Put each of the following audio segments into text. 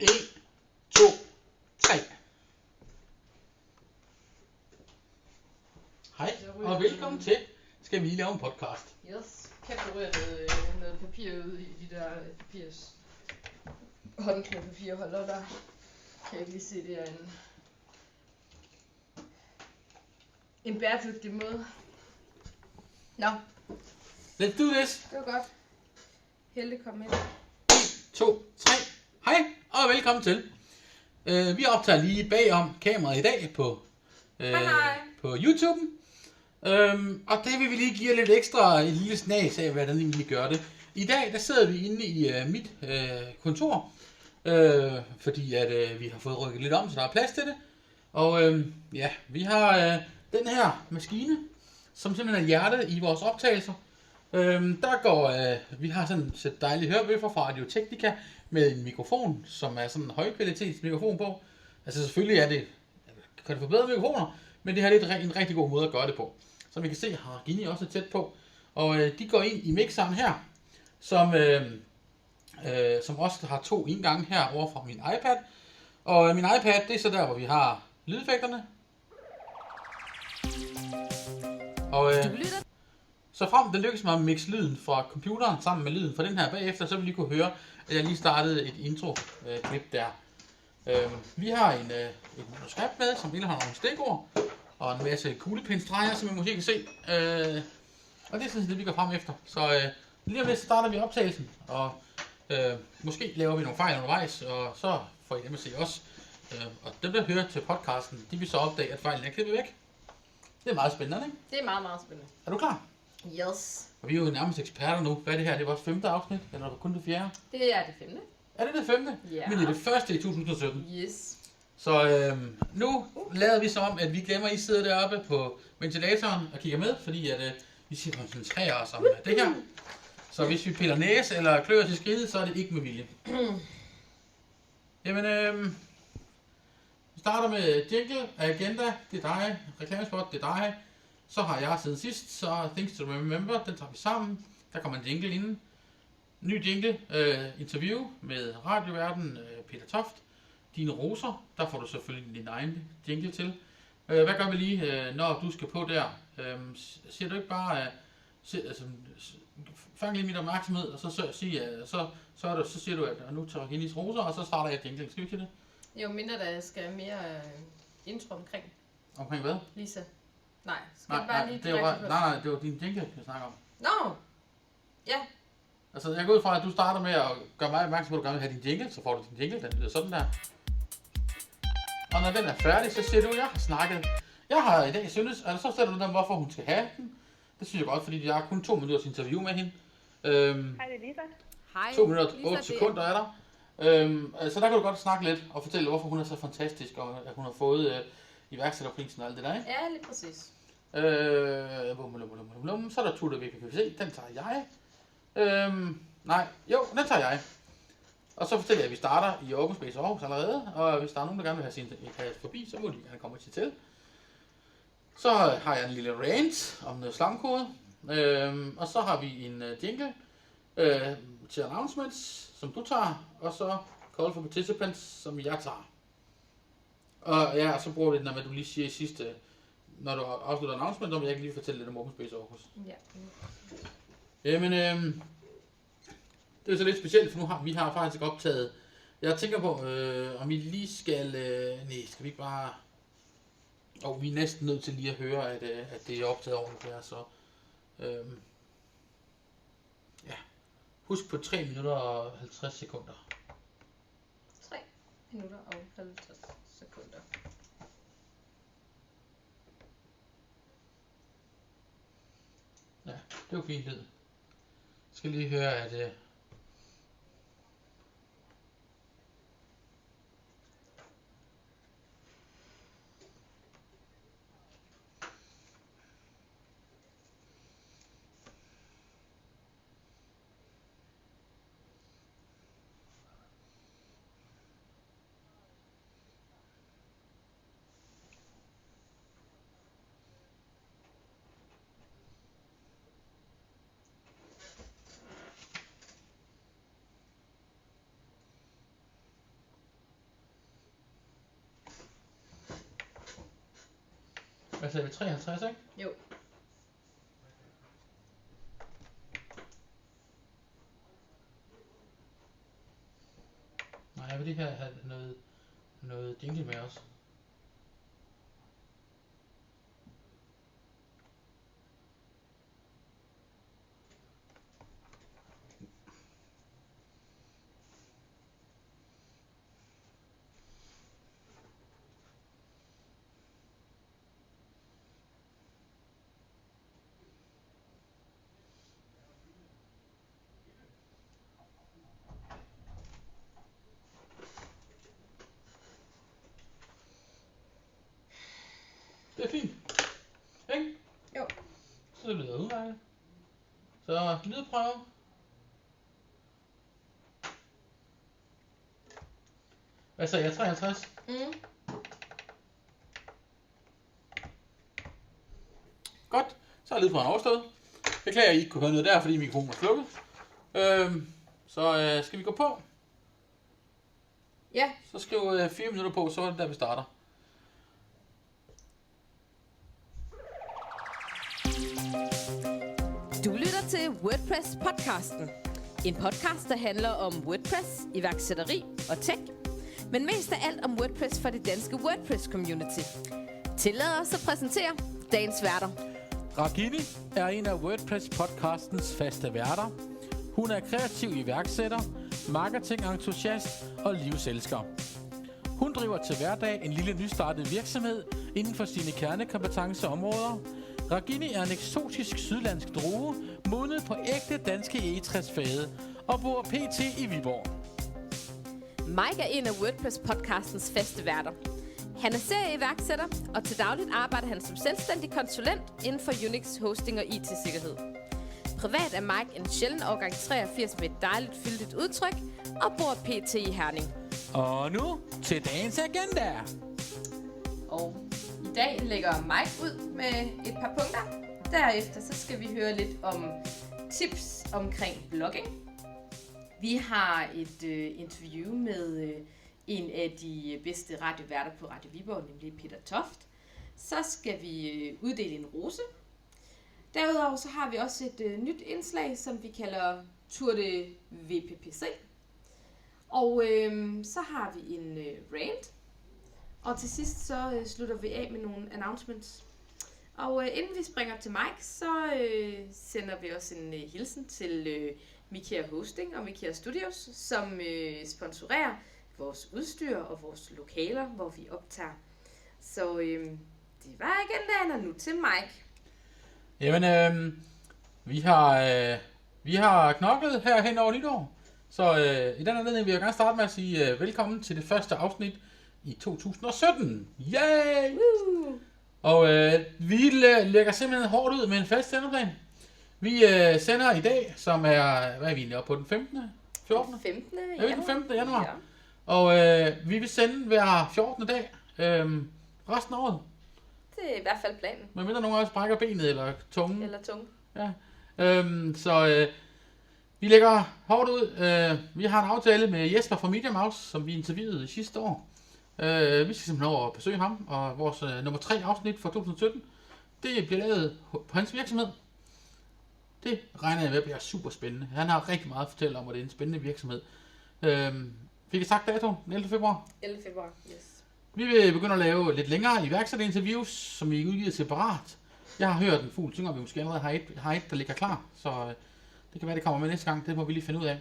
1, 2, 3. Hej, og velkommen til. Skal vi lige lave en podcast? Yes. Kæft, der ryger noget papir ud i de der papirs håndklædepapirholder der. Kan jeg ikke lige se, det er en bæredygtig måde. Nå, Let's do this. det var godt. Helde, kom med. 2, 3. Hej, og velkommen til. Vi optager lige bagom kameraet i dag på YouTube. Og det vil vi lige give lidt ekstra et lille snas af, hvordan vi gør det. I dag der sidder vi inde i mit kontor, fordi at vi har fået rykket lidt om, så der er plads til det. Og ja, vi har den her maskine, som simpelthen er hjertet i vores optagelser. Der går, vi har sådan et sæt dejlige hørebøffer fra Audio Technica med en mikrofon, som er sådan en højkvalitets mikrofon på. Altså selvfølgelig er det, kan det forbedre mikrofoner, men det her er en rigtig god måde at gøre det på. Som I kan se, har Gini også tæt på. Og de går ind i mixeren her, som også har 2 indgange her over fra min iPad. Og min iPad, det er så der, hvor vi har lydeffekterne. Og så frem det lykkes mig at mixe lyden fra computeren sammen med lyden fra den her bagefter, så vil I kunne høre, at jeg lige startede et intro-klip der. Vi har et manuskript med, som indeholder nogle stikord og en masse kuglepindstreger, som I måske kan se. Og det er sådan det, vi går frem efter. Så lige om lidt starter vi optagelsen, og måske laver vi nogle fejl undervejs, og så får I dem at se os. Og dem, der hører til podcasten, de vil så opdage, at fejlen er klippet væk. Det er meget spændende, ikke? Det er meget, meget spændende. Er du klar? Yes. Og vi er jo nærmest eksperter nu. Hvad er det her? Det er vores 5. afsnit, eller er det kun det 4? Det er det 5. Er det det 5? Ja. Men det er det første i 2017. Yes. Så nu lader vi så om, at vi glemmer, at I sidder deroppe på ventilatoren og kigger med, fordi at vi skal koncentrere os om det her. Så hvis vi piller næse eller klør til skridt, så er det ikke med vilje. Jamen, vi starter med jingle, agenda, det er dig, reklamespot, det er dig. Så har jeg siden sidst, så Things to Remember, den tager vi sammen. Der kommer en jingle inden. Ny jingle, interview med radioverden Peter Toft. Dine roser, der får du selvfølgelig din egen jingle til. Hvad gør vi lige, når du skal på der? Siger du ikke bare, fang lige min opmærksomhed, og så siger du, at nu tager Hendes roser, og så starter jeg jinglen. Skal vi ikke det? Jo, mindre der skal mere intro omkring. Omkring hvad? Lisa. Nej, skal nej, bare lige nej, det var din jingle, jeg snakker om. Nå! Ja. Altså, jeg går ud fra, at du starter med at gøre mig opmærksom på, at du gerne vil have din jingle, så får du din jingle, den lyder sådan der. Og når den er færdig, så siger du, at jeg har snakket. Jeg har i dag synes, og så stiller du dem, hvorfor hun skal have den. Det synes jeg godt, fordi jeg har kun 2 minutters interview med hende. Hej, det er Lisa. Hej. 2 minutter og 8 sekunder er der. Så der kan du godt snakke lidt og fortælle, hvorfor hun er så fantastisk, og at hun har fået iværksætterprisen og alt det der, ikke? Ja, lige præcis. Så er der Tutte VPPC, den tager jeg. Den tager jeg. Og så fortæller jeg, at vi starter i Open Space Aarhus allerede, og hvis der er nogen, der gerne vil have sin forbi, så må de gerne komme til. Så har jeg en lille rant om noget slamkode, og så har vi en jingle til announcements, som du tager, og så call for participants, som jeg tager. Og ja, så bruger vi den der med, at du lige siger i sidste, når du afslutter announcement, så vil jeg ikke lige fortælle lidt om Open Space Aarhus. Ja. Jamen, det er så lidt specielt, for vi har faktisk optaget. Jeg tænker på, om vi lige skal, skal vi ikke bare. Og vi er næsten nødt til lige at høre, at det er optaget ordentligt der, så. Ja. Husk på 3 minutter og 50 sekunder. 3 minutter og 50 sekunder. Ja, det var fint lyd. Jeg skal lige høre, at Hvad sagde vi? 53, ikke? Jo. Nej, jeg vil lige have noget jingle med også. Det er fint. Ikke? Jo. Så det lyder udmærket. Så lydprøve. Hvad sagde jeg? 53? Godt. Så er lydprøven overstået. Beklager, at I ikke kunne høre noget der, fordi mikrofonen var slukket. Så skal vi gå på? Ja. Så skriv 4 minutter på, så er det der, vi starter. Du lytter til WordPress-podcasten. En podcast, der handler om WordPress, iværksætteri og tech. Men mest af alt om WordPress for det danske WordPress-community. Tillad os at præsentere dagens værter. Ragini er en af WordPress-podcastens faste værter. Hun er kreativ iværksætter, marketingentusiast og livselsker. Hun driver til hverdag en lille nystartet virksomhed inden for sine kernekompetenceområder. Ragini er en eksotisk sydlandsk drue, modnet på ægte danske egetræsfade og bor pt. I Viborg. Mike er en af WordPress-podcastens faste værter. Han er serieiværksætter, og til dagligt arbejder han som selvstændig konsulent inden for Unix, hosting og IT-sikkerhed. Privat er Mike en sjælden årgang 83 med et dejligt fyldigt udtryk og bor pt. I Herning. Og nu til dagens agenda. Og i dag lægger Mike ud med et par punkter. Derefter så skal vi høre lidt om tips omkring blogging. Vi har et interview med en af de bedste radioværter på Radio Viborg, nemlig Peter Toft. Så skal vi uddele en rose. Derudover så har vi også et nyt indslag, som vi kalder Tour de VPPC. Og så har vi en rant. Og til sidst så slutter vi af med nogle announcements. Og inden vi springer til Mike, så sender vi også en hilsen til Mikea Hosting og Mikea Studios, som sponsorerer vores udstyr og vores lokaler, hvor vi optager. Så det var agendaen, og nu til Mike. Jamen, vi har knoklet her hen over nytår. Så i den anledning vil jeg gerne starte med at sige velkommen til det første afsnit i 2017. Yay! Woo! Og vi lægger simpelthen hårdt ud med en fast sendeplan. Vi sender i dag, som er, hvad er vi egentlig oppe på, den 15. 14. 15. Er vi den 15. januar? Ja. Og vi vil sende hver 14. dag resten af året. Det er i hvert fald planen. Medmindre nogen af os brækker benet eller tungen. Eller tunge. Ja. Så vi lægger hårdt ud. Vi har en aftale med Jesper fra Media Mouse, som vi interviewede sidste år. Vi skal simpelthen over og besøge ham, og vores nummer 3 afsnit for 2017, det bliver lavet på hans virksomhed. Det regner jeg med bliver super spændende. Han har rigtig meget at fortælle om, og det er en spændende virksomhed. Fik jeg sagt datoen? Den 11. februar? 11. februar, yes. Vi vil begynde at lave lidt længere iværksætterinterviews, som vi udgiver separat. Jeg har hørt en fugl synge, og vi måske allerede har et, der ligger klar, så det kan være, det kommer med næste gang. Det må vi lige finde ud af.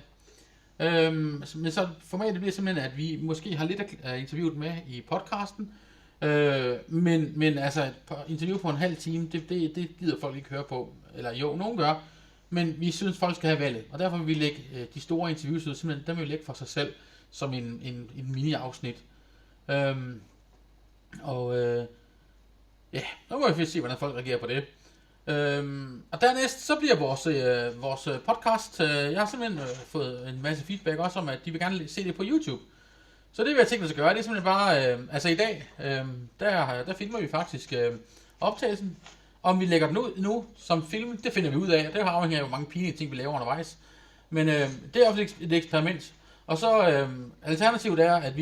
Men så formatet bliver simpelthen, at vi måske har lidt af interviewet med i podcasten. Men altså et interview på en halv time, det gider folk ikke høre på. Eller jo, nogen gør. Men vi synes, folk skal have valget. Og derfor vil vi lægge de store interviews ud, simpelthen, dem vil vi lægge for sig selv, som en mini-afsnit. Ja, nu må vi se, hvordan folk reagerer på det. Og dernæst så bliver vores podcast, jeg har simpelthen fået en masse feedback også om, at de vil gerne se det på YouTube. Så det vil jeg tænke mig at gøre, det er simpelthen bare, altså i dag, der filmer vi faktisk optagelsen. Om vi lægger den ud nu som film, det finder vi ud af, og det har afhængig af, hvor mange pinlige ting vi laver undervejs. Men det er også et eksperiment. Og så alternativet er, at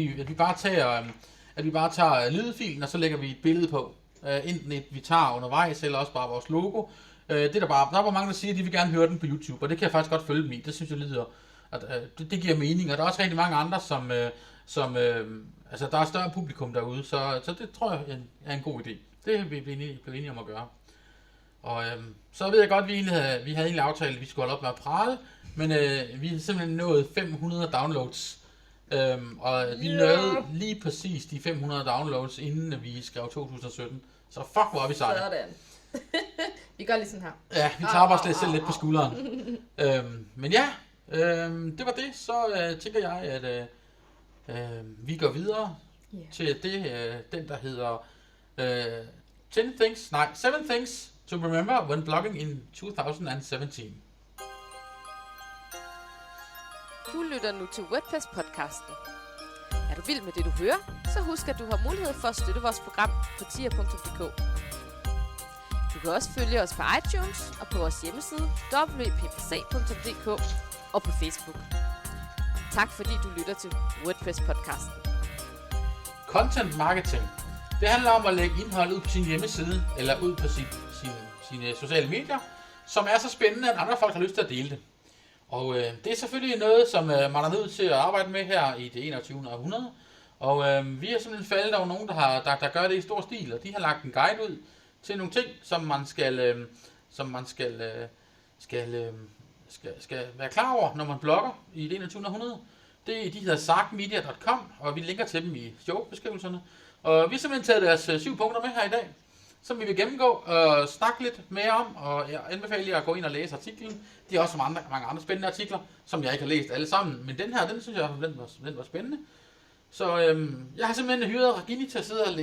vi bare tager lydfilen, og så lægger vi et billede på. enten et vi tager undervejs, eller også bare vores logo. Der er bare mange, der siger, at de vil gerne høre den på YouTube, og det kan jeg faktisk godt følge dem i. Det synes jeg lyder, at det giver mening, og der er også rigtig mange andre, altså der er større publikum derude, så det tror jeg er en god idé. Det er vi blevet enige om at gøre. Og så ved jeg godt, at vi havde egentlig aftalt, at vi skulle holde op med at prale, men vi har simpelthen nået 500 downloads. Og vi nåede lige præcis de 500 downloads, inden vi skrev 2017. Så fuck, hvor er vi seje. Sådan. Vi gør lige sådan her. Ja, vi tager bare selv lidt på skulderen. Men ja, det var det. Så tænker jeg, at vi går videre til den, der hedder 7 things to remember when blogging in 2017. Du lytter nu til WordPress-podcasten. Er du vild med det, du hører, så husk, at du har mulighed for at støtte vores program på tier.dk. Du kan også følge os på iTunes og på vores hjemmeside wppc.dk og på Facebook. Tak fordi du lytter til WordPress-podcasten. Content marketing. Det handler om at lægge indhold ud på sin hjemmeside, eller ud på sine sociale medier, som er så spændende, at andre folk har lyst til at dele det. Og det er selvfølgelig noget, som man er nødt til at arbejde med her i det 21. århundrede. Og vi er simpelthen faldet over nogen, der gør det i stor stil, og de har lagt en guide ud til nogle ting, som man skal være klar over, når man blogger i det 21. århundrede. De hedder sarkmedia.com, og vi linker til dem i showbeskrivelserne. Og vi har simpelthen taget deres 7 punkter med her i dag, som vi vil gennemgå og snakke lidt mere om, og jeg anbefaler jer at gå ind og læse artiklen. De har også mange andre spændende artikler, som jeg ikke har læst alle sammen, men den her, den synes jeg, den var spændende. Så jeg har simpelthen hyret Regini til at sidde og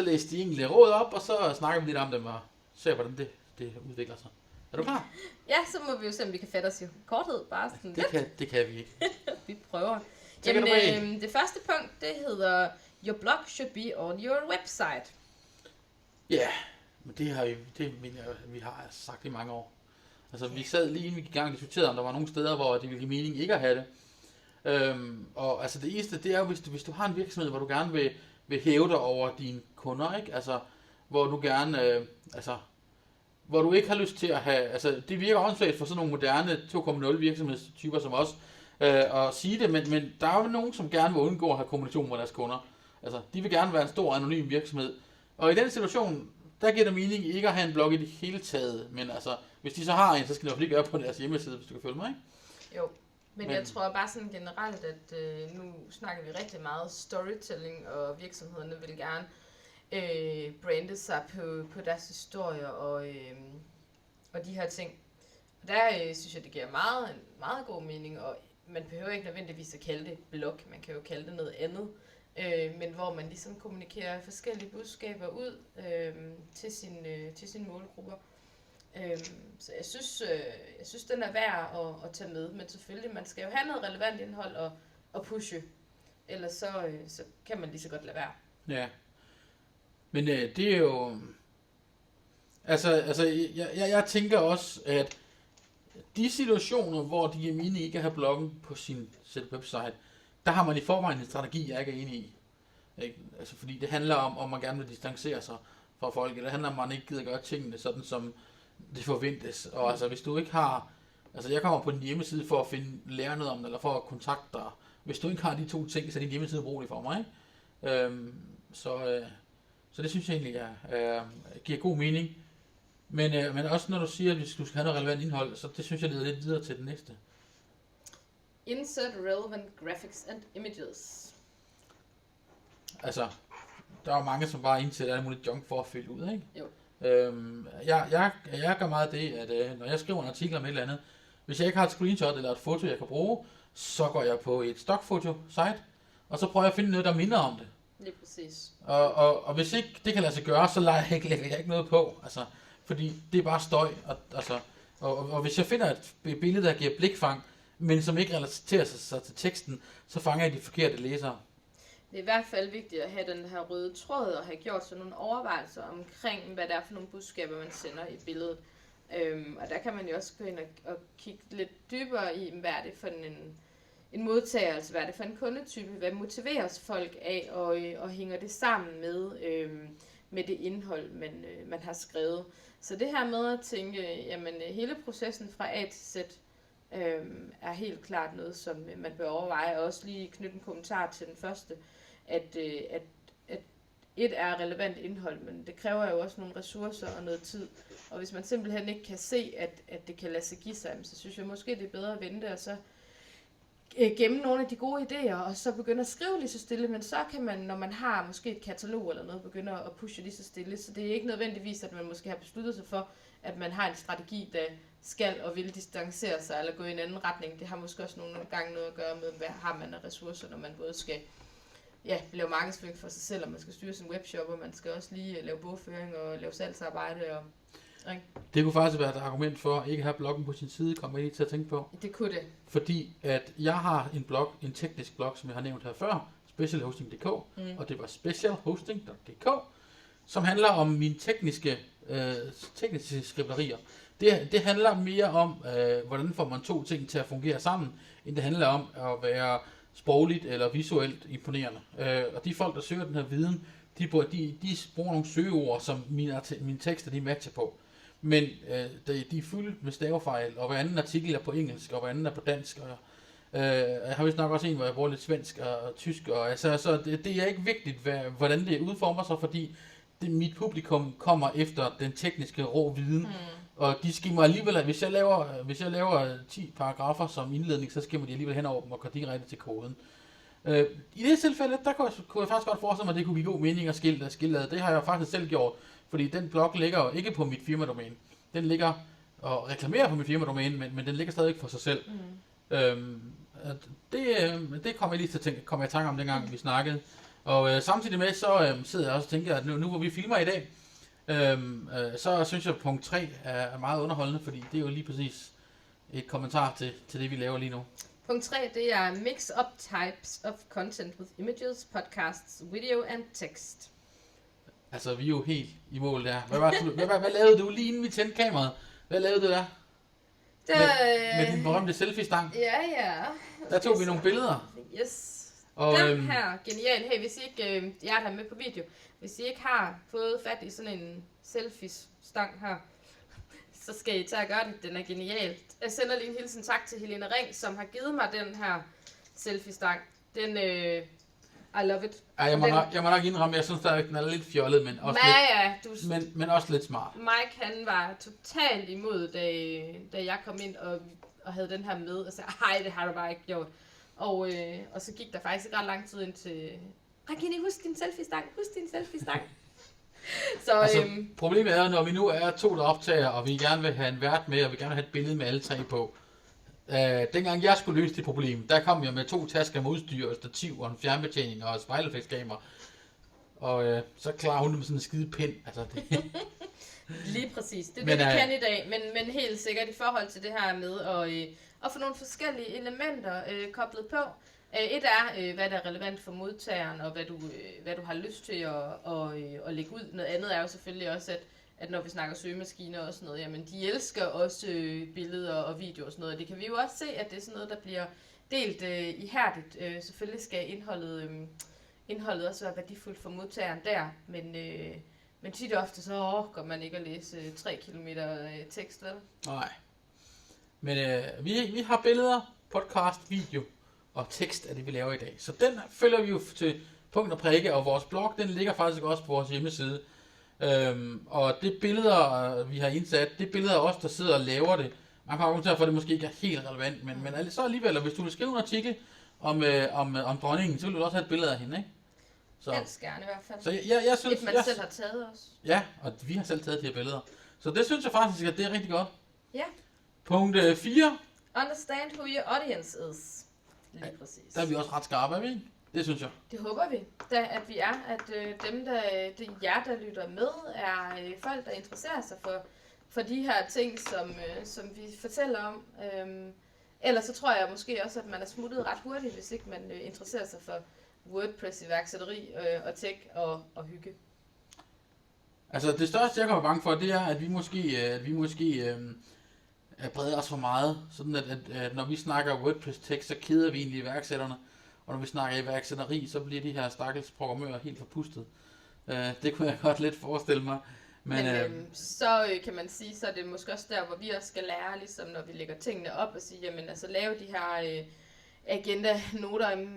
læse de enkelte råd op, og så snakker vi lidt om dem og ser, hvordan det udvikler sig. Er du klar? Ja, så må vi jo se, om vi kan fatte os i korthed. Bare sådan det kan vi ikke. Vi prøver. Jamen, det første punkt, det hedder Your blog should be on your website. Ja, men det mener jeg, vi har sagt i mange år. Altså, vi sad lige inden vi gik i gang og diskuterede, om der var nogle steder, hvor det ville give mening ikke at have det. Og altså det eneste, det er jo, hvis du har en virksomhed, hvor du gerne vil hæve dig over dine kunder, ikke? Altså, hvor du gerne, hvor du ikke har lyst til at have, altså det virker åndssvagt for sådan nogle moderne 2.0 virksomhedstyper som os, at sige det, men der er jo nogen, som gerne vil undgå at have kommunikation med deres kunder. Altså, de vil gerne være en stor anonym virksomhed. Og i den situation, der giver det mening ikke at have en blog i det hele taget, men altså, hvis de så har en, så skal de jo gøre på deres hjemmeside, hvis du kan følge mig, ikke? Jo, men jeg tror bare sådan generelt, at nu snakker vi rigtig meget storytelling, og virksomhederne vil gerne brande sig på deres historier og de her ting. Og der synes jeg, det giver meget god mening, og man behøver ikke nødvendigvis at kalde det blog, man kan jo kalde det noget andet. Men hvor man ligesom kommunikerer forskellige budskaber ud til sine målgrupper. Så jeg synes, den er værd at tage med, men selvfølgelig, man skal jo have noget relevant indhold og pushe, ellers så kan man lige så godt lade være. Ja, men det er jo, altså jeg tænker også, at de situationer, hvor det giver mening ikke at have bloggen på sin website, der har man i forvejen en strategi, jeg ikke er enig i. Ikke? Altså, fordi det handler om man gerne vil distancere sig fra folk. Det handler om, at man ikke gider gøre tingene sådan, som det forventes. Og altså, hvis du ikke har... Altså, jeg kommer på din hjemmeside for at lære noget om det, eller for at kontakte dig. Hvis du ikke har de 2 ting, så er din hjemmeside ubrugelig for mig. Så det synes jeg egentlig giver god mening. Men også når du siger, at hvis du skal have noget relevant indhold, så det synes jeg leder lidt videre til det næste. Insert relevant graphics and images. Altså, der er mange, som bare indsætter alle mulige junk for at fylde ud, ikke? Jo. Jeg gør meget det, at når jeg skriver en artikel om et eller andet, hvis jeg ikke har et screenshot eller et foto, jeg kan bruge, så går jeg på et stockfoto-site, og så prøver jeg at finde noget, der minder om det. Lige præcis. Og hvis ikke det kan lade sig gøre, så lægger jeg ikke noget på, altså, fordi det er bare støj. Og hvis jeg finder et billede, der giver blikfang, men som ikke relaterer sig til teksten, så fanger jeg de forkerte læsere. Det er i hvert fald vigtigt at have den her røde tråd og have gjort sådan nogle overvejelser omkring, hvad det er for nogle budskaber, man sender i billedet. Og der kan man jo også gå ind og kigge lidt dybere i, hvad er det for en modtager, altså hvad er det for en kundetype, hvad motiveres folk af, og hænger det sammen med, med det indhold, man har skrevet. Så det her med at tænke, jamen hele processen fra A til Z er helt klart noget, som man bør overveje, og også lige knytte en kommentar til den første, at et er relevant indhold, men det kræver jo også nogle ressourcer og noget tid. Og hvis man simpelthen ikke kan se, at det kan lade sig give sig, så synes jeg måske, det er bedre at vente og så gemme nogle af de gode idéer, og så begynde at skrive lige så stille. Men så kan man, når man har måske et katalog eller noget, begynde at pushe lige så stille. Så det er ikke nødvendigvis, at man måske har besluttet sig for, at man har en strategi, der skal og vil distancere sig eller gå i en anden retning. Det har måske også nogle gange noget at gøre med, hvad har man af ressourcer, når man både skal lave markedsføring for sig selv, og man skal styre sin webshop, og man skal også lige lave bogføring og lave salgsarbejde. Og det kunne faktisk være et argument for at ikke have bloggen på sin side, kommer jeg lige til at tænke på. Det kunne det. Fordi at jeg har en blog, en teknisk blog, som jeg har nævnt her før, specialhosting.dk, og det var specialhosting.dk, som handler om mine tekniske skriblerier. Det handler mere om, hvordan får man to ting til at fungere sammen, end det handler om at være sprogligt eller visuelt imponerende. Og de folk, der søger den her viden, de bruger nogle søgeord, som mine tekster de matcher på. Men de er fuldt med stavefejl, og hver anden artikel er på engelsk, og hver anden er på dansk. Og, jeg har vist nok også en, hvor jeg bruger lidt svensk og tysk. Og, så det er ikke vigtigt, hvordan det udformer sig, fordi mit publikum kommer efter den tekniske rå viden. Og de skimmer alligevel, at hvis jeg laver 10 paragrafer som indledning, så skimmer de alligevel henover dem og går direkte til koden. I det tilfælde, der kunne jeg faktisk godt forestille mig, at det kunne give god mening at skille. Det har jeg faktisk selv gjort, fordi den blog ligger jo ikke på mit firmadomæne. Den ligger og reklamerer på mit firmadomæne, men den ligger stadig for sig selv. Det kom jeg lige til at tænke, kom jeg i tanke om dengang vi snakkede. Og samtidig med, så sidder jeg også og tænker, at nu hvor vi filmer i dag, så synes jeg, at punkt 3 er meget underholdende, fordi det er jo lige præcis et kommentar til det, vi laver lige nu. Punkt 3, det er mix up types of content with images, podcasts, video and text. Altså, vi er jo helt i mål der. Hvad lavede du lige inden vi tændte kameraet? Hvad lavede du der? Med din berømte selfie-stang? Ja. Der tog vi nogle billeder. Yes. Og, den her, genial. Hey, hvis I ikke, jeg er der med på video, hvis I ikke har fået fat i sådan en selfie-stang her, så skal I tage og gøre det. Den er genial. Jeg sender lige en hilsen tak til Helena Ring, som har givet mig den her selfie-stang. Den, I love it. Ja, jeg må nok indrømme, jeg synes stadigvæk, den er lidt fjollet, men også, men også lidt smart. Mike, han var totalt imod, da jeg kom ind og havde den her med, og sagde, hej, det har du bare ikke gjort. Og så gik der faktisk ikke ret lang tid ind til, Regine, husk din selfie-stang. Så, altså, problemet er, når vi nu er 2, der optager, og vi gerne vil have en vært med, og vi gerne vil have et billede med alle 3 på. Dengang jeg skulle løse det problem, der kom jeg med 2 tasker med udstyr, og stativ, og en fjernbetjening, og et spejleffektskamera. Og så klarer hun det med sådan en skide pind. Altså, det. Lige præcis. Det er det, vi kan i dag, men helt sikkert i forhold til det her med at få nogle forskellige elementer koblet på. Et er, hvad der er relevant for modtageren, og hvad du har lyst til at lægge ud. Noget andet er jo selvfølgelig også, at når vi snakker søgemaskiner og sådan noget, jamen de elsker også billeder og videoer og sådan noget. Det kan vi jo også se, at det er sådan noget, der bliver delt ihærdigt. Selvfølgelig skal indholdet også være værdifuldt for modtageren der, men tit og ofte så overgår man ikke at læse 3 kilometer tekst, vel? Nej. Men vi har billeder, podcast, video og tekst af det, vi laver i dag. Så den følger vi jo til punkt og prikke, og vores blog, den ligger faktisk også på vores hjemmeside. Og det billeder, vi har indsat, det billeder også, der sidder og laver det. Man kan argumentere for, at det måske ikke er helt relevant, men så alligevel, hvis du vil skrive en artikel om dronningen, så vil du også have et billede af hende, ikke? Så. Helst gerne i hvert fald. Så jeg synes, man selv har taget også. Ja, og vi har selv taget de her billeder. Så det synes jeg faktisk, at det er rigtig godt. Ja. Punkt 4. Understand who your audience is. Lige præcis. Der er vi også ret skarpe, er vi ikke? Det synes jeg. Det håber vi, at vi er. At dem, der lytter med, er folk, der interesserer sig for de her ting, som vi fortæller om. Ellers så tror jeg måske også, at man er smuttet ret hurtigt, hvis ikke man interesserer sig for WordPress-iværksætteri og tech og hygge. Altså det største, jeg kommer bange for, det er, at vi måske breder os for meget. Sådan at når vi snakker WordPress-tech, så keder vi egentlig iværksætterne. Og når vi snakker iværksætteri, så bliver de her stakkels programmører helt forpustet. Det kunne jeg godt lidt forestille mig. Men så kan man sige, så er det måske også der, hvor vi også skal lære, ligesom når vi lægger tingene op og sige, jamen altså lave de her agenda-noter,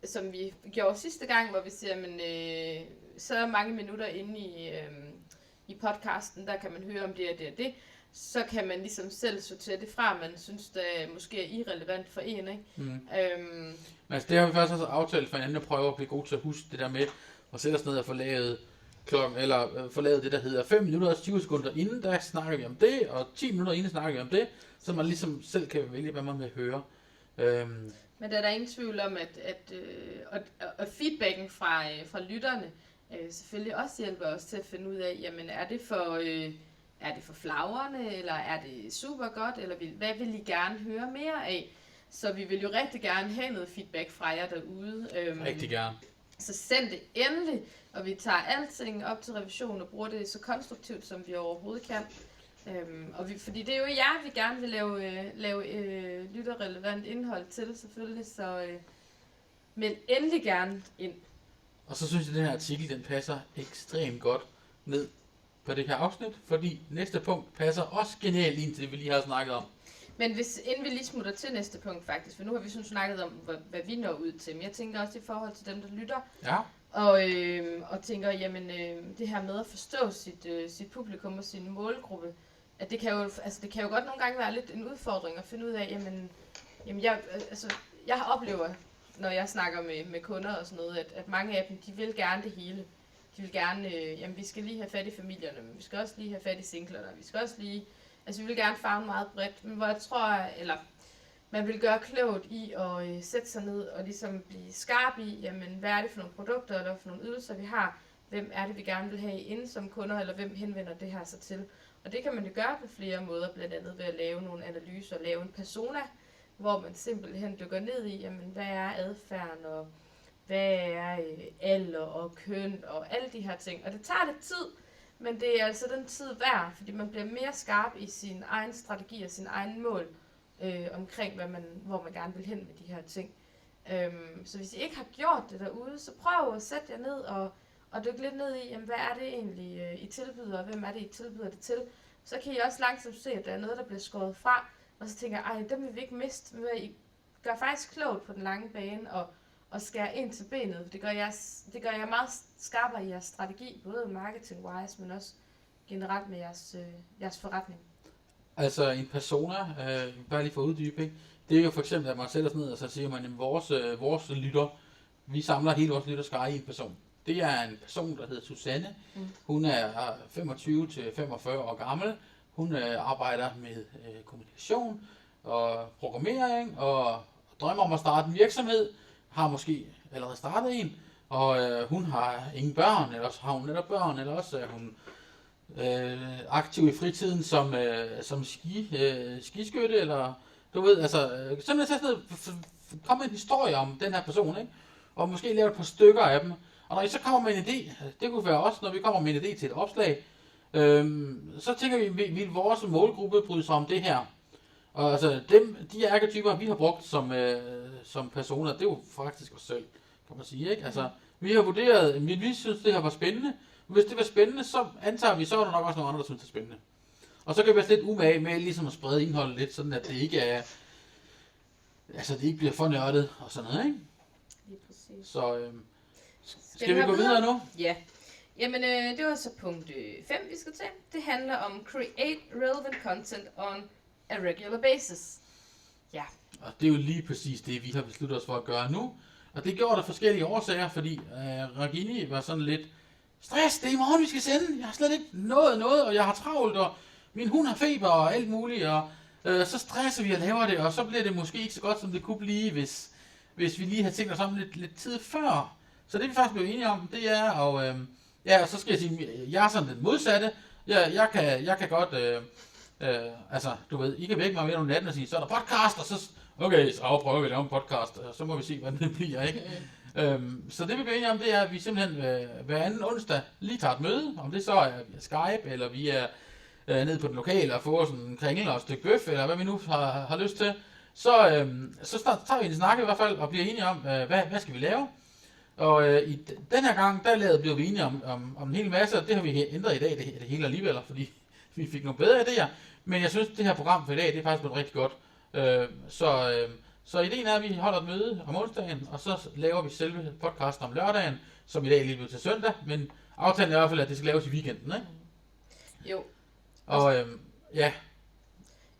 som vi gjorde sidste gang, hvor vi siger, men så mange minutter inde i podcasten, der kan man høre om det og det og det, så kan man ligesom selv sortere det fra, man synes, det måske er irrelevant for en, ikke? Altså det har vi faktisk også aftalt for hinanden at prøve at blive god til at huske det der med at sætte os ned og få lavet få lavet det, der hedder 5 minutter og 20 sekunder inden, der snakker vi om det, og 10 minutter inden snakker vi om det, så man ligesom selv kan vælge, hvad man vil høre. Men der er der ingen tvivl om, at feedbacken fra lytterne selvfølgelig også hjælper os til at finde ud af, jamen er det for flagrende, eller er det super godt, eller hvad vil I gerne høre mere af? Så vi vil jo rigtig gerne have noget feedback fra jer derude. Rigtig gerne. Så send det endelig, og vi tager alting op til revision og bruger det så konstruktivt, som vi overhovedet kan. Fordi det er jo jer, vi gerne vil lave lytterrelevant indhold til, selvfølgelig. Så men endelig gerne ind. Og så synes jeg, at den her artikel, den passer ekstremt godt ned på det her afsnit, fordi næste punkt passer også genialt ind til det, vi lige har snakket om. Men inden vi lige smutter til næste punkt faktisk, for nu har vi sådan snakket om, hvad vi når ud til, men jeg tænker også i forhold til dem, der lytter, og tænker, jamen det her med at forstå sit publikum og sin målgruppe, at det kan jo godt nogle gange være lidt en udfordring at finde ud af, jamen jeg oplever, når jeg snakker med kunder og sådan noget, at mange af dem, de vil gerne det hele. De vil gerne, jamen vi skal lige have fat i familierne, men vi skal også lige have fat i singlerne, vi skal også lige, altså vi vil gerne favne meget bredt, men hvor jeg tror, eller man vil gøre klogt i at sætte sig ned og ligesom blive skarp i, jamen hvad er det for nogle produkter eller for nogle ydelser vi har, hvem er det vi gerne vil have inde som kunder, eller hvem henvender det her sig til. Og det kan man jo gøre på flere måder, blandt andet ved at lave nogle analyser, lave en persona, hvor man simpelthen dykker ned i, jamen hvad er adfærden, og hvad er alder og køn og alle de her ting. Og det tager lidt tid, men det er altså den tid værd, fordi man bliver mere skarp i sin egen strategi og sin egen mål omkring, hvor man gerne vil hen med de her ting. Så hvis I ikke har gjort det derude, så prøv at sætte jer ned og dykke lidt ned i, jamen, hvad er det egentlig, I tilbyder, og hvem er det, I tilbyder det til. Så kan I også langsomt se, at der er noget, der bliver skåret fra, og så tænker jeg, dem vil vi ikke miste. Men I gør faktisk klogt på den lange bane, og skære ind til benet. Det gør jeg meget skarpere i jeres strategi, både marketing-wise, men også generelt med jeres forretning. Altså en persona, bare lige for uddybning, det er jo for eksempel, at man sætter sig ned, og så siger man, at vores lytter, vi samler hele vores lytterskare i en person. Det er en person, der hedder Susanne. Hun er 25-45 år gammel. Hun arbejder med kommunikation og programmering, og drømmer om at starte en virksomhed. Har måske allerede startet en, og hun har ingen børn, eller også har hun netop børn, eller også er hun aktiv i fritiden som skiskytte, eller du ved, altså simpelthen komme en historie om den her person, ikke? Og måske lave et par stykker af dem. Og når I så kommer med en idé, det kunne være også, når vi kommer med en idé til et opslag, så tænker vi, vil vores målgruppe bryde sig om det her. Og altså de arketyper, vi har brugt som personer, det er jo faktisk os selv, kan man sige, ikke? Altså, vi har vurderet, vi synes, det her var spændende. Hvis det var spændende, så antager vi, så er der nok også nogle andre, der synes, det er spændende. Og så kan vi være lidt umage med ligesom at sprede indholdet lidt, sådan at det ikke er, altså det ikke bliver for nørdet og sådan noget, ikke? Lige præcis. Så skal vi gå videre nu? Ja. Jamen, det var så punkt 5, vi skal til. Det handler om create relevant content on a regular basis. Ja. Og det er jo lige præcis det, vi har besluttet os for at gøre nu. Og det gjorde der forskellige årsager, fordi Regini var sådan lidt, stress, det er i morgen, vi skal sende. Jeg har slet ikke nået, og jeg har travlt, og min hund har feber og alt muligt, og så stresser vi og laver det, og så bliver det måske ikke så godt, som det kunne blive, hvis vi lige havde tænkt os om lidt tid før. Så det vi faktisk blev enige om, det er, og så skal jeg sige, jeg er sådan den modsatte. Jeg kan godt, altså, du ved, I kan vække mig ved om natten og sige, så er der podcast, og så, okay, så prøver vi at lave en podcast, og så må vi se, hvordan det bliver, ikke? Så det vi bliver enige om, det er, at vi simpelthen hver anden onsdag lige tager et møde, om det så er via Skype, eller vi er nede på den lokale og får sådan en kringle og et stykke bøf, eller hvad vi nu har lyst til, så tager vi en snak i hvert fald, og bliver enige om, hvad skal vi lave. Og i den her gang, der blev vi enige om en hel masse, og det har vi ændret i dag, det hele alligevel, fordi vi fik nogle bedre idéer. Men jeg synes, det her program for i dag, det er faktisk blevet rigtig godt. Så ideen er, at vi holder et møde om onsdagen, og så laver vi selve podcasten om lørdagen, som i dag lige blev til søndag, men aftalen er i hvert fald, at det skal laves i weekenden, ikke? Jo. Og ja.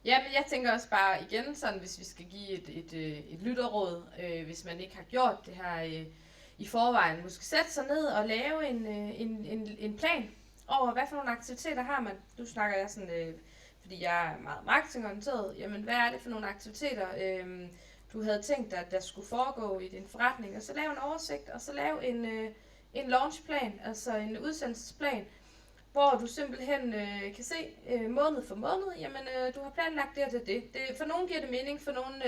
Ja, men jeg tænker også bare igen, sådan hvis vi skal give et lytterråd, hvis man ikke har gjort det her i forvejen, måske sætte sig ned og lave en plan over, hvad for nogle aktiviteter har man. Nu snakker jeg sådan, fordi jeg er meget marketingorienteret, jamen hvad er det for nogle aktiviteter, du havde tænkt dig, at der skulle foregå i din forretning, og så lave en oversigt, og så lave en launchplan, altså en udsendelsesplan, hvor du simpelthen kan se måned for måned, jamen du har planlagt det og det. For nogen giver det mening, for nogen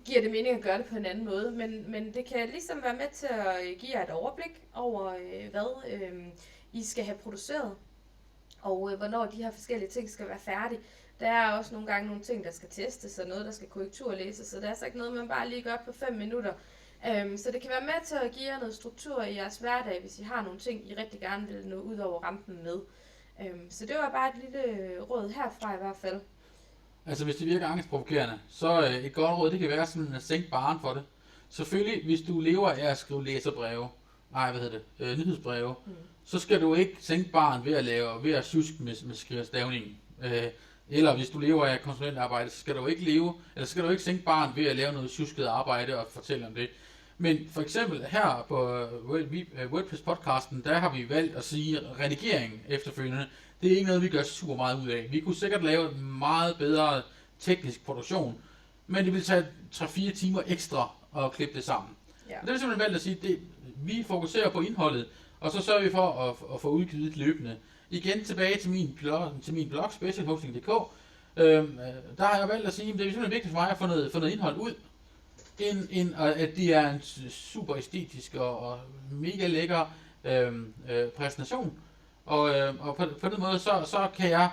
giver det mening at gøre det på en anden måde, men det kan ligesom være med til at give jer et overblik over, hvad I skal have produceret, og hvornår de her forskellige ting skal være færdige. Der er også nogle gange nogle ting, der skal testes, og noget, der skal korrekturlæses, så det er altså ikke noget, man bare lige gør på 5 minutter. Så det kan være med til at give jer noget struktur i jeres hverdag, hvis I har nogle ting, I rigtig gerne vil nå ud over rampen med. Så det var bare et lille råd herfra i hvert fald. Altså hvis det virker angstprovokerende, så et godt råd, det kan være sådan at sænke barren for det. Selvfølgelig, hvis du lever af at skrive læserbreve, nyhedsbreve, så skal du ikke sænke barren ved at sjuske med skrivestavningen. Eller hvis du lever af konsulentarbejde, så skal du ikke sænke barren ved at lave noget sjusket arbejde og fortælle om det. Men for eksempel her på WordPress-podcasten, der har vi valgt at sige redigering efterfølgende. Det er ikke noget, vi gør super meget ud af. Vi kunne sikkert lave en meget bedre teknisk produktion, men det vil tage 3-4 timer ekstra at klippe det sammen. Ja. Og det er simpelthen valgt at sige, at vi fokuserer på indholdet, og så sørger vi for at få udgivet løbende. Igen tilbage til min blog, specialhosting.dk. Der har jeg valgt at sige, at det er simpelthen vigtigt for mig at få noget indhold ud, at det er en super æstetisk og mega lækker præsentation. Og på den måde, så kan jeg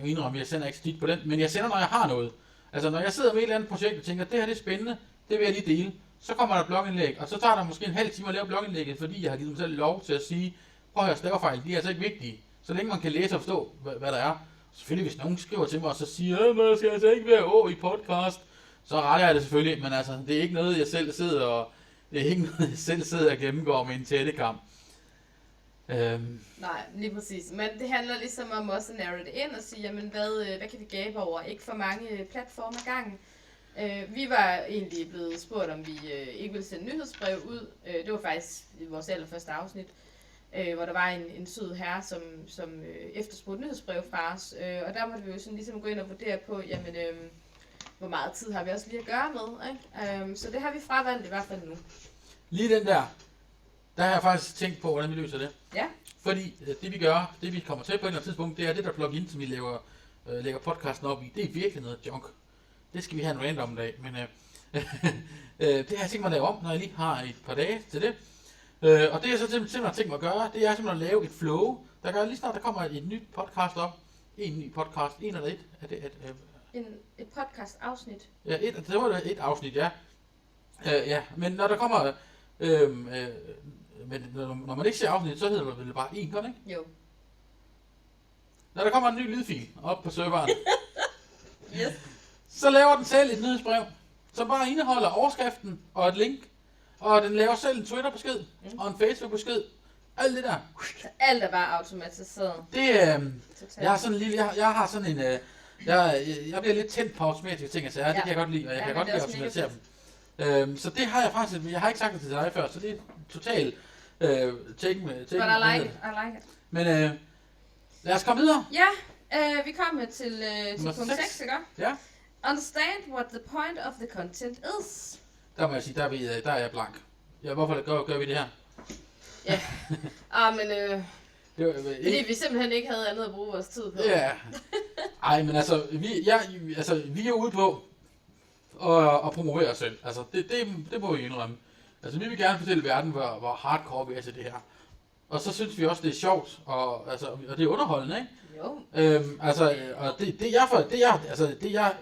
indrømme, jeg sender ikke stik på den, men jeg sender, når jeg har noget. Altså når jeg sidder med et eller andet projekt og tænker, det her det er spændende, det vil jeg lige dele, så kommer der et blogindlæg, og så tager der måske en halv time at lave blogindlægget, fordi jeg har givet mig selv lov til at sige, prøv at høre, stavefejl, de er altså ikke vigtige. Så længe man kan læse og forstå, hvad der er. Selvfølgelig, hvis nogen skriver til mig og så siger, man skal altså ikke være i podcast, så retter jeg det selvfølgelig, men altså, det er ikke noget, jeg selv sidder og gennemgår med en tættekamp. Nej, lige præcis. Men det handler ligesom om også at narrow det ind og sige, jamen hvad kan vi gabe over? Ikke for mange platforme ad gangen. Vi var egentlig blevet spurgt, om vi ikke ville sende nyhedsbrev ud. Det var faktisk vores allerførste afsnit, hvor der var en sød herre, som efterspurgte nyhedsbrev fra os. Og der måtte vi jo sådan ligesom gå ind og vurdere på, jamen, hvor meget tid har vi også lige at gøre med. Ikke? Så det har vi fravalgt i hvert fald nu. Lige den der har jeg faktisk tænkt på, hvordan vi løser det. Ja. Fordi det vi kommer til på et eller andet tidspunkt, det er det der plugin, som vi lægger podcasten op i. Det er virkelig noget junk. Det skal vi have en random dag, men det har jeg tænkt mig at lave om, når jeg lige har et par dage til det. Og det jeg så simpelthen tænkt mig at gøre, det er simpelthen at lave et flow. Der gør lige snart, der kommer et nyt podcast op. En ny podcast, en eller et. Et podcast afsnit. Ja, det var et afsnit, ja. Ja, men når der kommer, men når man ikke ser afsnit, så hedder det vel bare en, gør det ikke? Jo. Når der kommer en ny lydfil op på serveren, yes. Så laver den selv et nyhedsbrev, som bare indeholder overskriften og et link. Og den laver selv en Twitter-besked og en Facebook-besked. Alt det der. Alt er bare automatiseret. Det jeg har sådan en lille, jeg har sådan en, jeg bliver lidt tændt på automatiske ting, altså det kan jeg godt lide, og jeg kan godt lide at automatisere dem. Så det har jeg faktisk, jeg har ikke sagt det til dig før, så det er totalt take med. But I like it. Men lad os komme videre. Ja, vi kommer til punkt 6, ikke? Ja. Understand what the point of the content is. Der må jeg sige, der er jeg blank. Ja, hvorfor gør vi det her? Ja, det var, fordi vi simpelthen ikke havde andet at bruge vores tid på. Ja. Ej, men altså, vi er ude på at promovere os selv. Altså, det må vi indrømme. Altså, vi vil gerne fortælle verden, hvor hardcore vi er til det her. Og så synes vi også, det er sjovt, og det er underholdende, ikke? Jo. Og det jeg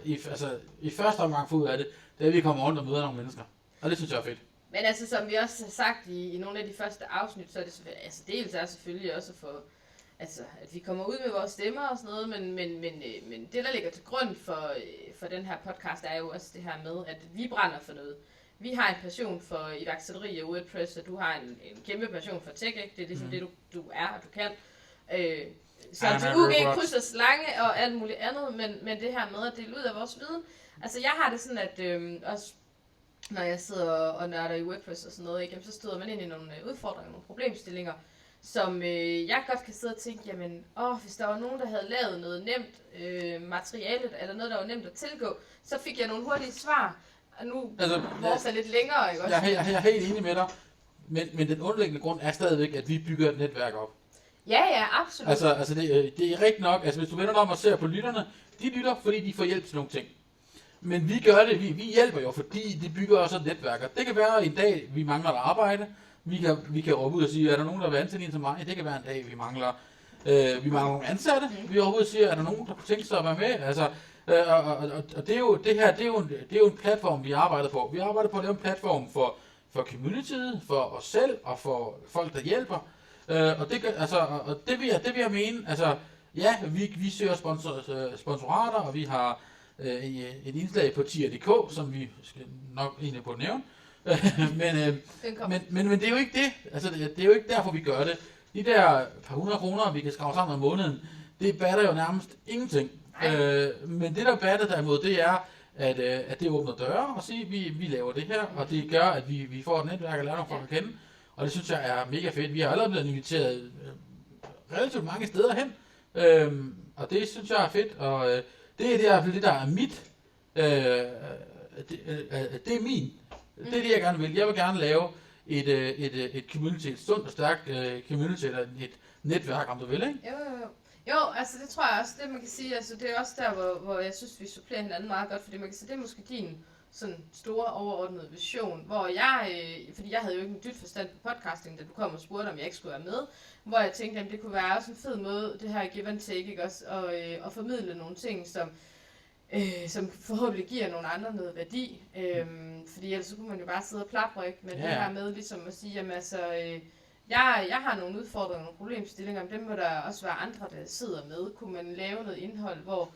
i første omgang får ud af det, det er, at vi kommer rundt og møder nogle mennesker. Og det synes jeg er fedt. Men altså, som vi også har sagt i nogle af de første afsnit, så er det selvfølgelig, altså dels er selvfølgelig også for, altså, at vi kommer ud med vores stemmer og sådan noget, men det, der ligger til grund for den her podcast, er jo også det her med, at vi brænder for noget. Vi har en passion for iværksætteri og WordPress, og du har en kæmpe passion for tech, ikke? Det er ligesom det, du er, og du kan. Så til UG, kryds og slange og alt muligt andet, men det her med at dele ud af vores viden. Altså, jeg har det sådan, at også når jeg sidder og nørder i WordPress og sådan noget, ikke, så støder man ind i nogle udfordringer, nogle problemstillinger, som jeg godt kan sidde og tænke, jamen, hvis der var nogen, der havde lavet noget nemt materiale, eller noget, der var nemt at tilgå, så fik jeg nogle hurtige svar. Og nu vores er lidt længere, ikke også? Jeg er helt enig med dig, men den underliggende grund er stadigvæk, at vi bygger et netværk op. Ja, absolut. Altså det er rigtigt nok, altså hvis du vender dig om og ser på lytterne, de lytter, fordi de får hjælp til nogle ting. Men vi gør det, vi hjælper jo, fordi det bygger også et netværk. Og det kan være en dag, vi mangler at arbejde. Vi kan råbe ud og sige, er der nogen, der vil ansætte en som mig? Det kan være en dag, vi mangler nogle ansatte. Vi råber ud og siger, er der nogen, der kunne tænke sig at være med? Altså, og det er jo, det her, det er jo en platform, vi arbejder på. Vi arbejder på at lave en platform for communityet, for os selv og for folk, der hjælper. Og det vil jeg mene, altså, ja, vi søger sponsorater, og vi har et indslag på tier.dk, som vi skal nok egentlig på at nævne. men det er jo ikke det. Altså, det er jo ikke derfor, vi gør det. De der par 100 kroner, vi kan skrave sammen om måneden, det batter jo nærmest ingenting. Men det der batter derimod, det er, at det åbner døre og siger, vi laver det her, og det gør, at vi får et netværk og lærer nogle folk at kende. Og det synes jeg er mega fedt. Vi har allerede blevet inviteret relativt mange steder hen, og det synes jeg er fedt. Og det er i hvert fald det, der er mit. Det er min. Det er det, jeg gerne vil. Jeg vil gerne lave et community, et sundt og stærkt community, eller et netværk, om du vil, ikke? Jo, altså det tror jeg også, det man kan sige, altså det er også der, hvor jeg synes, vi supplerer hinanden meget godt, fordi man kan sige, det er måske din sådan store overordnede vision, hvor fordi jeg havde jo ikke en dyt forstand på podcasting, da du kom og spurgte, om jeg ikke skulle være med, hvor jeg tænkte, at det kunne være også en fed måde, det her give and take, ikke også, og formidle nogle ting, som forhåbentlig giver nogle andre noget værdi, fordi ellers så kunne man jo bare sidde og plapre, ikke, men det her med ligesom at sige, jamen altså, jeg har nogle udfordringer, nogle problemstillinger, men dem må der også være andre, der sidder med. Kunne man lave noget indhold, hvor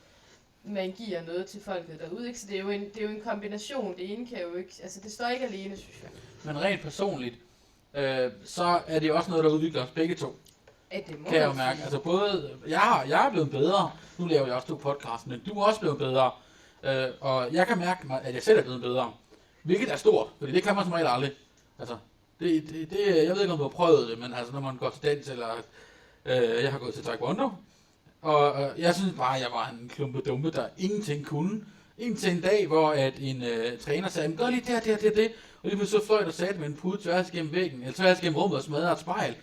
man giver noget til folket derude, ikke? Så det er jo en kombination. Det ene kan jo ikke, altså det står ikke alene, synes jeg. Men rent personligt, så er det også noget, der udvikler os begge to. Det må kan jeg jo mærke. Altså både, jeg er blevet bedre, nu laver jeg også 2 podcasts, men du er også blevet bedre. Og jeg kan mærke, at jeg selv er blevet bedre. Hvilket er stort, fordi det kan man som regel aldrig. Altså, jeg ved ikke, om du har prøvet det, men altså, når man går til dans, eller jeg har gået til taekwondo, og jeg synes bare, at jeg var en klumpe dumpe, der ingenting kunne. Indtil en dag, hvor at en træner sagde, gør lige det, og lige så fløj der sat med en pude tværs gennem væggen, eller tværs gennem rummet og smadrede et spejl.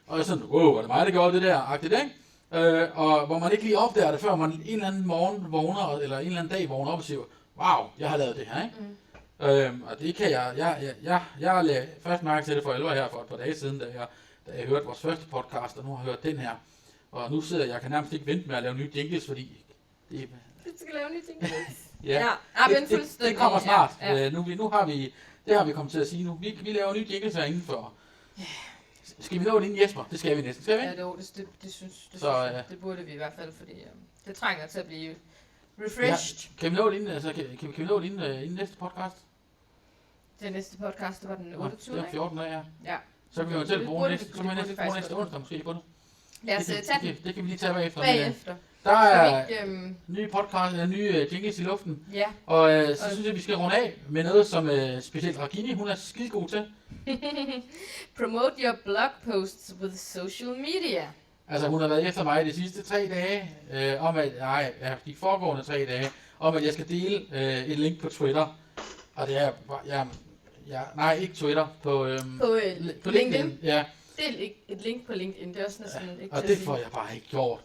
Og jeg sådan, wow, var det mig, der gjorde det der, agtigt, ikke? Og hvor man ikke lige opdager det, før man en eller anden morgen vågner, eller en eller anden dag vågner op og siger, wow, jeg har lavet det her, ikke? Og det kan jeg lagde først mærke til det for 11 her for et par dage siden, da jeg hørte vores første podcast, og nu har jeg hørt den her. Og nu sidder jeg kan nærmest ikke vente med at lave nye jingles, fordi det du skal lave nye jingles. det kommer snart. Ja. Nu har vi, det har vi kommet til at sige nu. Vi laver nye jingles her indenfor. Skal vi nå det inden Jesper? Det skal vi næsten. Skal vi? Ja, det burde vi i hvert fald, fordi det trænger til at blive refreshed. Ja. Kan vi nå det inden, kan vi nå det inden næste podcast? Den næste podcast, det var den 28. Det er 14 dage, ja. Så kan vi eventuelt bruge næste onsdag måske på det. Lad os tage den. Det kan vi lige tage bagefter. Der er nye podcast, nye jingles i luften. Ja. Og så synes jeg, vi skal runde af med noget, som specielt Ragini, hun er skidegod til. Promote your blog posts with social media. Altså, hun har været efter mig de sidste 3 dage, de foregående 3 dage, om at jeg skal dele et link på Twitter. Og det er, nej, ikke Twitter, på LinkedIn. Ja. Del et link på LinkedIn, det er også næsten ikke. Og det får jeg bare ikke gjort.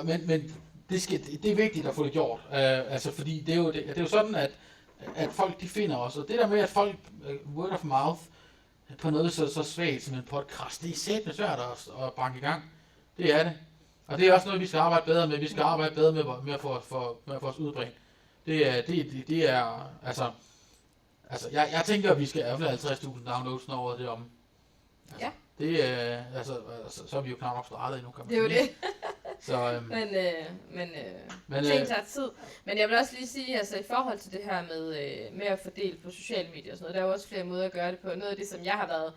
Men det er vigtigt at få det gjort, altså fordi det er jo sådan, at folk de finder os, og det der med, at folk word of mouth på noget så svagt som en podcast, det er sættende svært at banke i gang. Det er det. Og det er også noget, vi skal arbejde bedre med. Vi skal arbejde bedre med at få os udbredt. Det er, altså, Altså, jeg tænker, at vi skal i hvert fald 50.000 downloads når året det om. Altså, Ja. Det er, så er vi jo knap nok startet endnu, kan man Det er jo sige. det. Så, Men ting tager tid. Men jeg vil også lige sige, altså i forhold til det her med at fordele på sociale medier og sådan noget, der er jo også flere måder at gøre det på. Noget af det, som jeg har været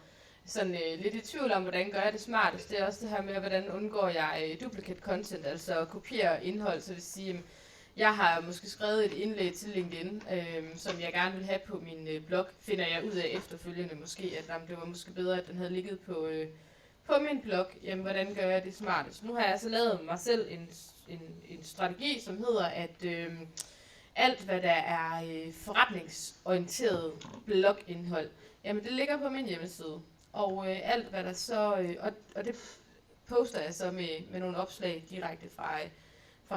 sådan lidt i tvivl om, hvordan gør jeg det smartest, det er også det her med, hvordan undgår jeg duplicate content, altså at kopiere indhold, så det vil sige, jeg har måske skrevet et indlæg til LinkedIn, som jeg gerne vil have på min blog, finder jeg ud af efterfølgende måske, at det var måske bedre, at den havde ligget på min blog. Jamen, hvordan gør jeg det smartest? Nu har jeg så lavet mig selv en strategi, som hedder, at alt, hvad der er forretningsorienteret blogindhold, jamen det ligger på min hjemmeside. Og alt, hvad der så... og det poster jeg så med nogle opslag direkte fra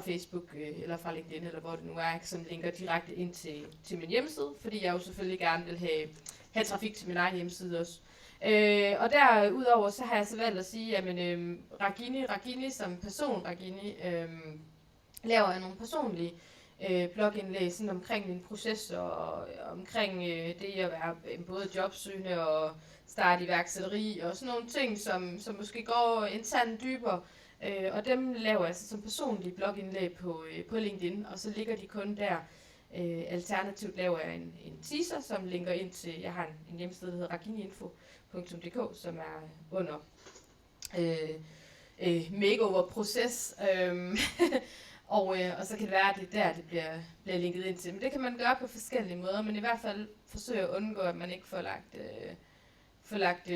Facebook eller fra LinkedIn, eller hvor det nu er, som linker direkte ind til min hjemmeside, fordi jeg jo selvfølgelig gerne vil have trafik til min egen hjemmeside også. Og derudover så har jeg så valgt at sige, at Ragini som person, laver jeg nogle personlige blogindlæg sådan omkring min proces og omkring det at være både jobsøgende og starte iværksætteri og sådan nogle ting, som måske går internt dybere. Og dem laver jeg som personlige blogindlæg på LinkedIn, og så ligger de kun der. Alternativt laver jeg en teaser, som linker ind til, jeg har en hjemmeside, der hedder raginiinfo.dk, som er under makeover-proces. Og så kan det være, at det er der, det bliver linket ind til. Men det kan man gøre på forskellige måder, men i hvert fald forsøge at undgå, at man ikke får lagt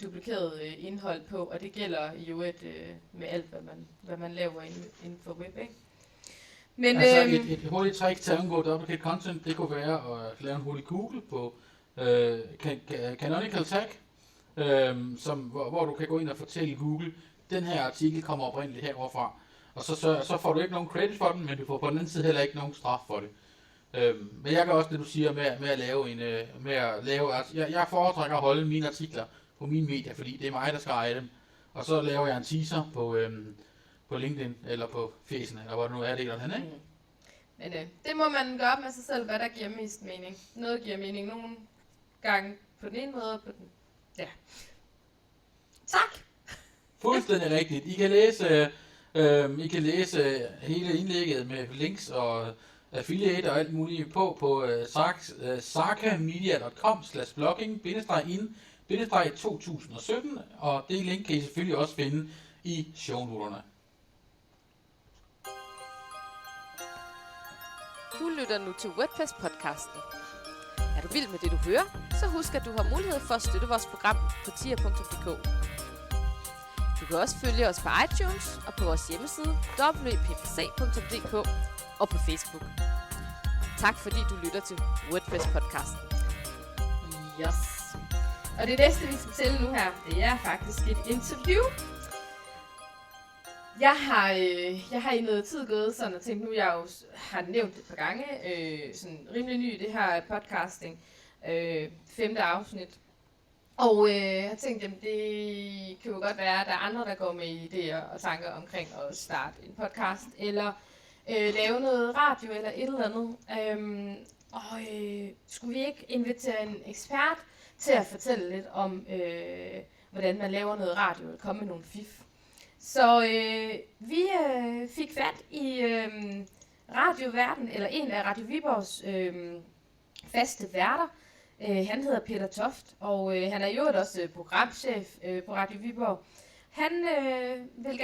duplikeret indhold på, og det gælder jo med alt, hvad man laver inden for web, ikke? Men, altså et hurtigt trick til at undgå duplicate content, det kunne være at lave en hurtig Google på Canonical Tag, hvor du kan gå ind og fortælle Google, den her artikel kommer oprindeligt heroverfra, og så får du ikke nogen credit for den, men du får på den anden side heller ikke nogen straf for det. Men jeg kan også det du siger med at lave jeg foretrækker at holde mine artikler på mine medier, fordi det er mig der skal eje dem, og så laver jeg en teaser på LinkedIn eller på Fæsen eller hvor det nu er det eller andet, ikke? Men det må man gøre med sig selv, hvad der giver mest mening. Noget giver mening nogle gange på den ene måde og på den. Ja. Tak. Fuldstændig rigtigt. I kan læse hele indlægget med links og affiliate og alt muligt på sarkamedia.com/blogging-in-2017, og det link kan I selvfølgelig også finde i shownoterne. Du lytter nu til WordPress-podcasten. Er du vild med det, du hører? Så husk, at du har mulighed for at støtte vores program på tier.dk. Du kan også følge os på iTunes og på vores hjemmeside wppc.dk og på Facebook. Tak fordi du lytter til WordPress-podcasten. Yes. Og det næste, vi skal til nu her, det er faktisk et interview. Jeg har i noget tid gået sådan og tænkt, nu jeg jo har nævnt det et par gange, sådan rimelig ny det her podcasting, 5. afsnit. Og jeg tænkte, jamen, det kan jo godt være, at der er andre, der går med idéer og tanker omkring at starte en podcast, eller lave noget radio eller et eller andet. Skulle vi ikke invitere en ekspert til at fortælle lidt om, hvordan man laver noget radio, eller komme med nogle fif. Så vi fik fat i radioverden, eller en af Radio Viborgs faste værter. Han hedder Peter Toft, og han er jo også programchef på Radio Viborg. Han vil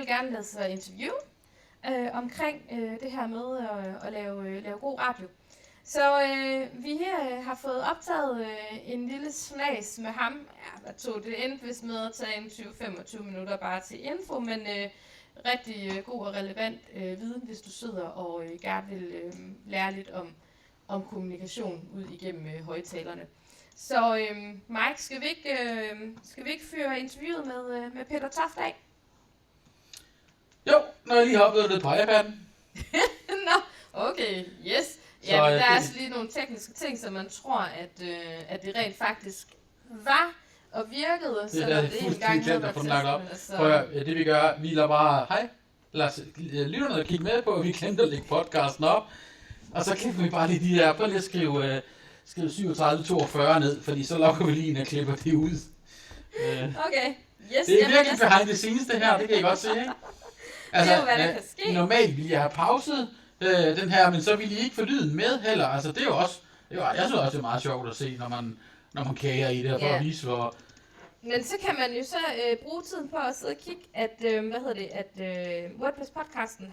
gerne lade sig interviewe omkring det her med at lave god radio. Så vi har fået optaget en lille snas med ham. Ja, hvad tog det endte vist med at tage 20-25 minutter bare til info, men rigtig god og relevant viden, hvis du sidder og gerne vil lære lidt om kommunikation ud igennem højtalerne. Så Mike, skal vi ikke føre interviewet med Peter Toft af? Jo, når jeg lige har oplevet det på iPad'en. Nå, okay, yes. Ja, men der er altså lige nogle tekniske ting, som man tror, at det rent faktisk var og virkede, selvom det en gang havde været testet. Det vi gør, vi lader bare, hej, lad os lytterne kigge med på, at vi glemte at lægge podcasten op. Og så klipper vi bare lige de her. Prøv lige at skrive 37-42 ned, fordi så lokker vi lige en og klipper det ud. Okay. Yes, Det er virkelig behind the scenes det her, det kan I godt se, ikke? Altså, det er jo, hvad der kan ske. Normalt ville jeg have pauset den her, men så ville I ikke få lyden med heller. Altså, det er jo også... jeg synes også, det er meget sjovt at se, når man kager i det her, for at vise, hvor... Men så kan man jo så bruge tiden på at sidde og kigge, at, WordPress-podcasten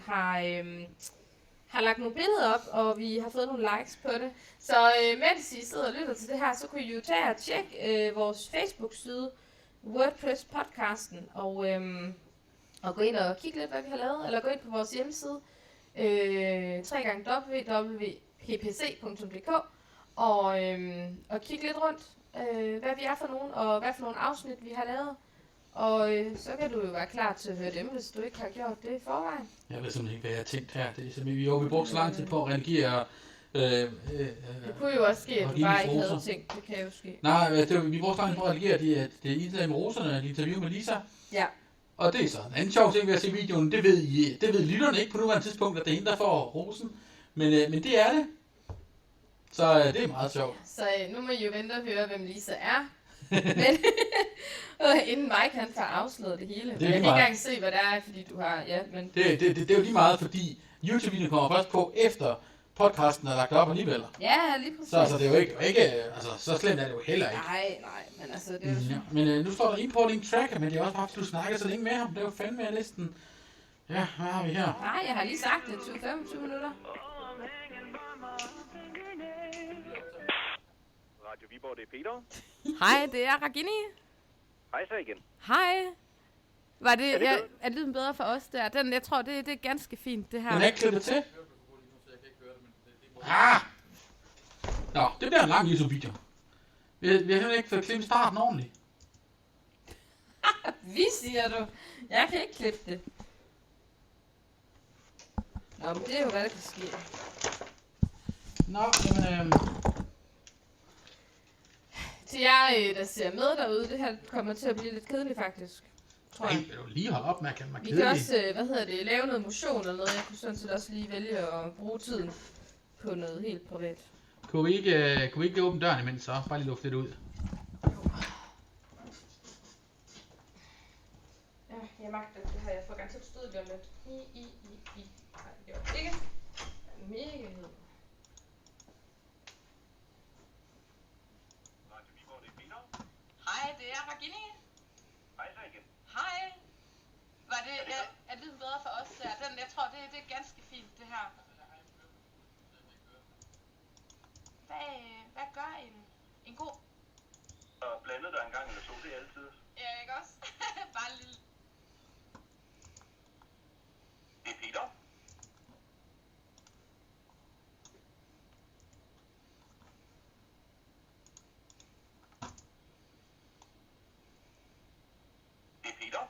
har lagt nogle billeder op, og vi har fået nogle likes på det. Så mens I sidder og lytter til det her, så kunne I jo tage og tjekke vores Facebook-side, WordPress-podcasten, og gå ind og kigge lidt, hvad vi har lavet, eller gå ind på vores hjemmeside, www.ppc.dk, og kigge lidt rundt, hvad vi er for nogen, og hvad for nogle afsnit vi har lavet. Og så kan du jo være klar til at høre dem, hvis du ikke har gjort det i forvejen. Jeg ved simpelthen ikke, hvad jeg har tænkt her. Det er simpelthen, vi brugte så lang tid på at redigere. Det kunne jo også ske, at du bare ikke havde tænkt. Det kan jo ske. Nej, vi brugte så lang tid på at redigere det indslag med roserne, interview med Lisa. Ja. Og det er så en anden sjov ting ved at se videoen. Det ved lytterne ikke på nuværende tidspunkt, at det er hende, der får rosen. Men det er det. Så det er meget sjovt. Så nu må I jo vente og høre, hvem Lisa er. Men inden Mike han får afsløret det hele. Jeg kan ikke engang se, hvad det er, fordi du har... Ja, men... Det er jo lige meget, fordi YouTube-videoen kommer først på efter podcasten er lagt op alligevel. Ja, lige præcis. Så det er jo ikke altså, så slemt er det jo heller ikke. Nej, men altså... Det er jo Men nu står der importing tracker, men det er også bare, fordi du snakker så længe med ham. Det er jo fandme af næsten... Ja, hvad har vi her? Nej, jeg har lige sagt det. 25 minutter. Radio Viborg, det er Peter. Hej, det er Ragini. Hej så igen. Hej. Var det, er lyden bedre for os der? Jeg tror, det er ganske fint, det her. Den er ikke klippet til. Ah! Nå, det bliver en lang YouTube-video. Vi har simpelthen ikke fået klippet starten ordentligt. Vi siger du. Jeg kan ikke klippe det. Nå, men det er jo, hvad der kan ske. Nå, jamen... Til jer, der ser med derude, det her kommer til at blive lidt kedeligt faktisk. Tror jeg. Nej, vil du lige holde op med at kalde mig Vi kedelig? kan også, lave noget motion eller noget. Jeg kunne sådan set også lige vælge at bruge tiden på noget helt privat. Kunne vi ikke åbne døren imens så? Bare lige lufte lidt ud. Ja, jeg magter det her. Jeg får garanteret stød lige om lidt. Nej, det gjorde jeg ikke. Mega hed. Hej, det er Ragini. Hej så igen. Hej. Var det, er lyden bedre for os der? Jeg tror, det er ganske fint, det her. Hvad gør en god... Og blandet der en gang eller to, det er altid. Ja, ikke også? Bare en lille... Det er Peter. Det er Peter.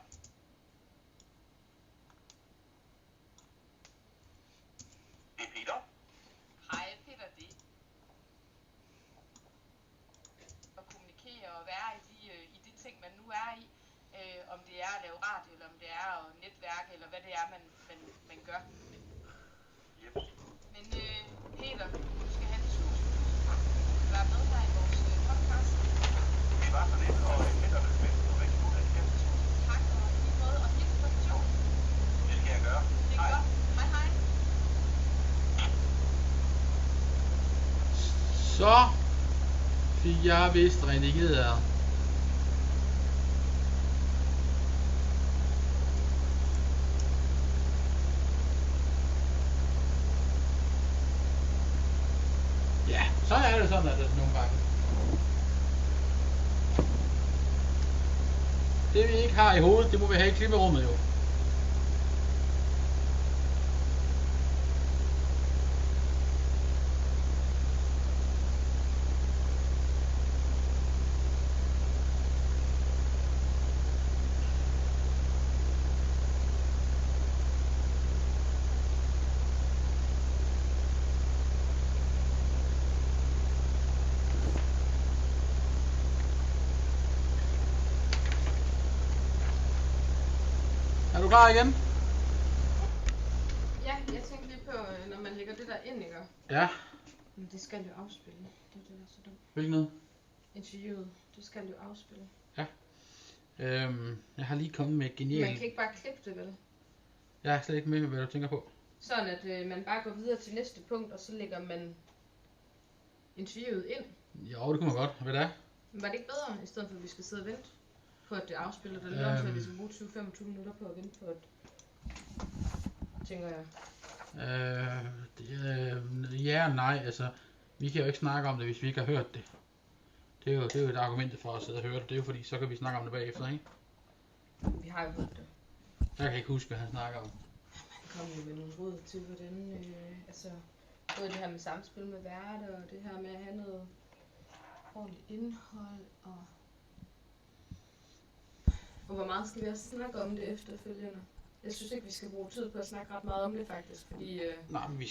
Det er Peter. Hej, Peter, det. At kommunikere og være i de ting, man nu er i. Om det er at lave radio, eller om det er at netværke, eller hvad det er, man gør. Yep. Men Peter, du skal have 1000 tak for at være med her i vores podcast. Det var så lidt, og Peter vil spænde på rigtig god af det. Tak og lige måde og hilse på Joe. Det skal jeg gøre. Det er godt. Hej hej. Så fik jeg vist redigeret. Ja, så er det sådan, at det nogle gange. Det vi ikke har i hovedet, det må vi have i klipperummet jo. Er du klar igen? Ja, Jeg tænkte lige på, når man lægger det der ind, ikke? Ja. Men det skal jo afspille. Det er det, der er så dumt. Hvilken noget? Interviewet, det skal jo afspille. Jeg har lige kommet med et genialt... Man kan ikke bare klippe det, vel? Jeg er slet ikke med, hvad du tænker på. Sådan at man bare går videre til næste punkt, og så lægger man interviewet ind. Jo, det kunne man godt. Hvad det er? Men var det ikke bedre, i stedet for at vi skal sidde og vente på, at det afspiller? Det er at vi skal bruge 20-25 minutter på at vente på, at... tænker jeg. Ja og nej, altså... Vi kan jo ikke snakke om det, hvis vi ikke har hørt det. Det er jo et argument for at sidde og høre det. Det er jo fordi, så kan vi snakke om det bagefter, ikke? Vi har jo hørt det. Jeg kan ikke huske, hvad han snakker om. Han kom jo med nogle råd til, hvordan... altså, både det her med samspil med værter, og det her med at have noget ordentligt indhold, og hvor meget skal vi også snakke om det efterfølgende? Jeg synes ikke, vi skal bruge tid på at snakke ret meget om det, faktisk, fordi... Nej, men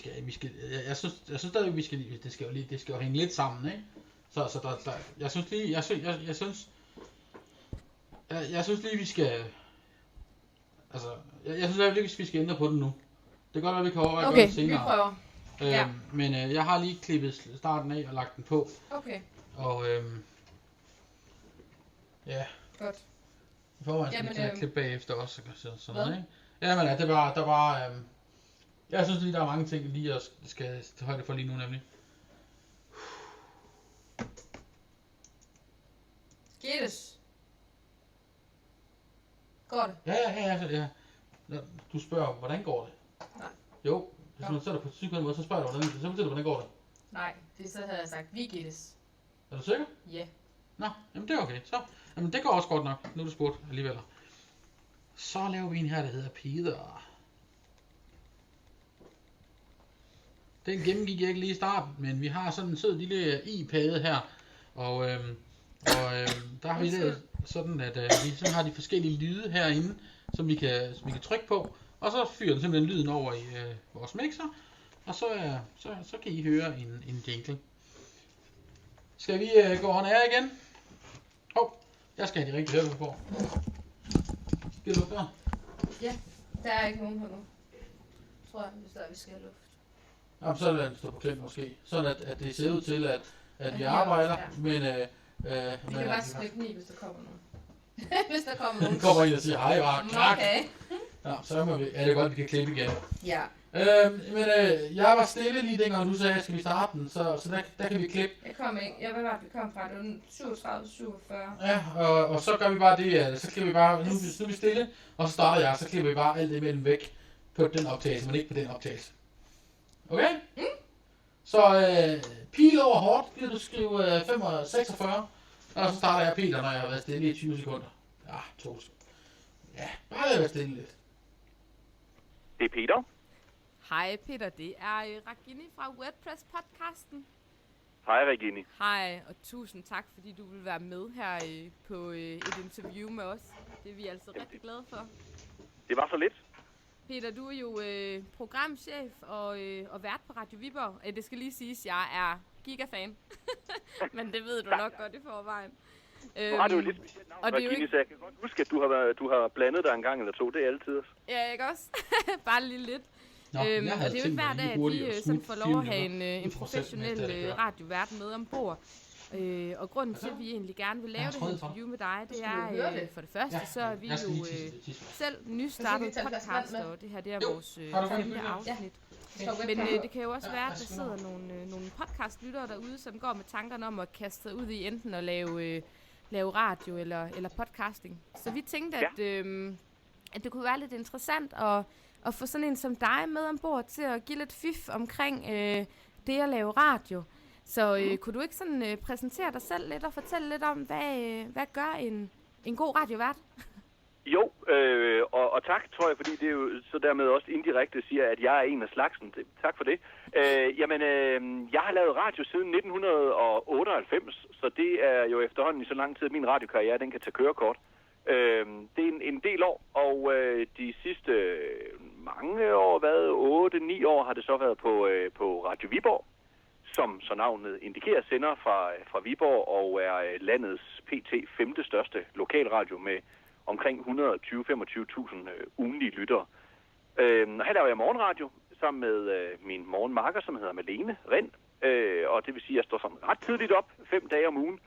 jeg synes stadig, det skal jo hænge lidt sammen, ikke? Så jeg synes lige, jeg synes lige, vi skal... Altså, jeg synes ikke, vi skal ændre på den nu. Det kan godt være, vi kan overveje at gøre det senere. Okay, vi prøver. Ja. Men jeg har lige klippet starten af og lagt den på. Okay. Og ja. Godt. I forvejen skal vi tage et klip bagefter også, sådan noget, ikke? Jamen, ja, der var jeg synes lige, der er mange ting, lige at skal tage højde for lige nu, nemlig. Gittes. Går det? Ja. Du spørger, hvordan går det? Nej. Jo, hvis man sætter på sygehuset måde, så spørger du, så betyder hvordan går det? Nej, det så havde jeg sagt, vi gittes. Er du sikker? Ja. Nå, jamen det er okay. Så, jamen det går også godt nok, nu er du spurgt alligevel. Så laver vi en her, der hedder Peter. Den gennemgik jeg ikke lige i starten, men vi har sådan en sød lille i-pade her. Og der har vi lavet sådan, at vi sådan har de forskellige lyde herinde, som vi kan trykke på. Og så fyrer den simpelthen lyden over i vores mixer. Og så kan I høre en jingle. Skal vi gå on air igen? Jeg skal have de rigtige hører på. Skal du lukke der? Ja, der er ikke nogen her nu. Tror jeg, hvis der er, vi skal have luft. Jamen, så lader den stå på klem måske. Sådan at det ser ud til, at vi arbejder, ja. Men... Vi kan bare slippe den i, hvis der kommer nogen. Hvis der kommer nogen. kommer ind og siger hej, bare knak. Okay. Ja, så må vi... Ja, det er godt, vi kan klippe igen. Ja. Men jeg var stille lige dengang, du sagde, skal vi starte den, så der kan vi klippe. Jeg kom ikke. Jeg ved bare, vi kom fra. Det var 37-47. Ja, og så gør vi bare det, at så klipper vi bare... Nu er vi stille, og så starter jeg, så klipper vi bare alt det imellem væk på den optagelse, men ikke på den optagelse. Okay? Mm. Så pil over hårdt, bliver du skrive 46, og så starter jeg Peter, når jeg har været stille i 20 sekunder. Ja, 2 sekunder. Ja, bare lad være stille lidt. Det er Peter. Hej Peter, det er Regine fra WordPress-podcasten. Hej Regine. Hej, og tusind tak, fordi du vil være med her på et interview med os. Det er vi altså rigtig glade for. Det var så lidt. Peter, du er jo programchef og vært på Radio Viborg. Det skal lige siges, jeg er gigafan. Men det ved du nok godt i forvejen. Nu har du jo lidt specielt navn, Regine, så jeg kan godt huske, at du har blandet dig en gang eller to. Det er altid. Ja, ikke også? Bare lige lidt. Nå, og det er jo ikke hver dag, at vi sådan får lov at have en professionel radiovært med ombord. Og grunden til, at vi egentlig gerne vil lave det her interview med dig, det er for det første, så er vi jo selv nystartet podcast, og det her det er vores 5. afsnit. Men det kan jo også være, at der sidder nogle podcastlyttere derude, som går med tankerne om at kaste sig ud i enten at lave radio eller podcasting. Så vi tænkte, at det kunne være lidt interessant at få sådan en som dig med ombord til at give lidt fif omkring det at lave radio. Så kunne du ikke sådan præsentere dig selv lidt og fortælle lidt om, hvad gør en god radiovært? Jo, og tak, tror jeg, fordi det er jo så dermed også indirekte siger, at jeg er en af slagsen. Tak for det. Jeg har lavet radio siden 1998, så det er jo efterhånden i så lang tid, at min radiokarriere den kan tage kørekort. Det er en del år, og de sidste mange år, 8-9 år, har det så været på Radio Viborg, som så navnet indikerer, sender fra Viborg og er landets pt. 5. største lokalradio med omkring 120-25.000 ugenlige lyttere. Her laver jeg morgenradio sammen med min morgenmarker, som hedder Malene Rind. Og det vil sige, at jeg står sådan ret tidligt op, 5 dage om ugen,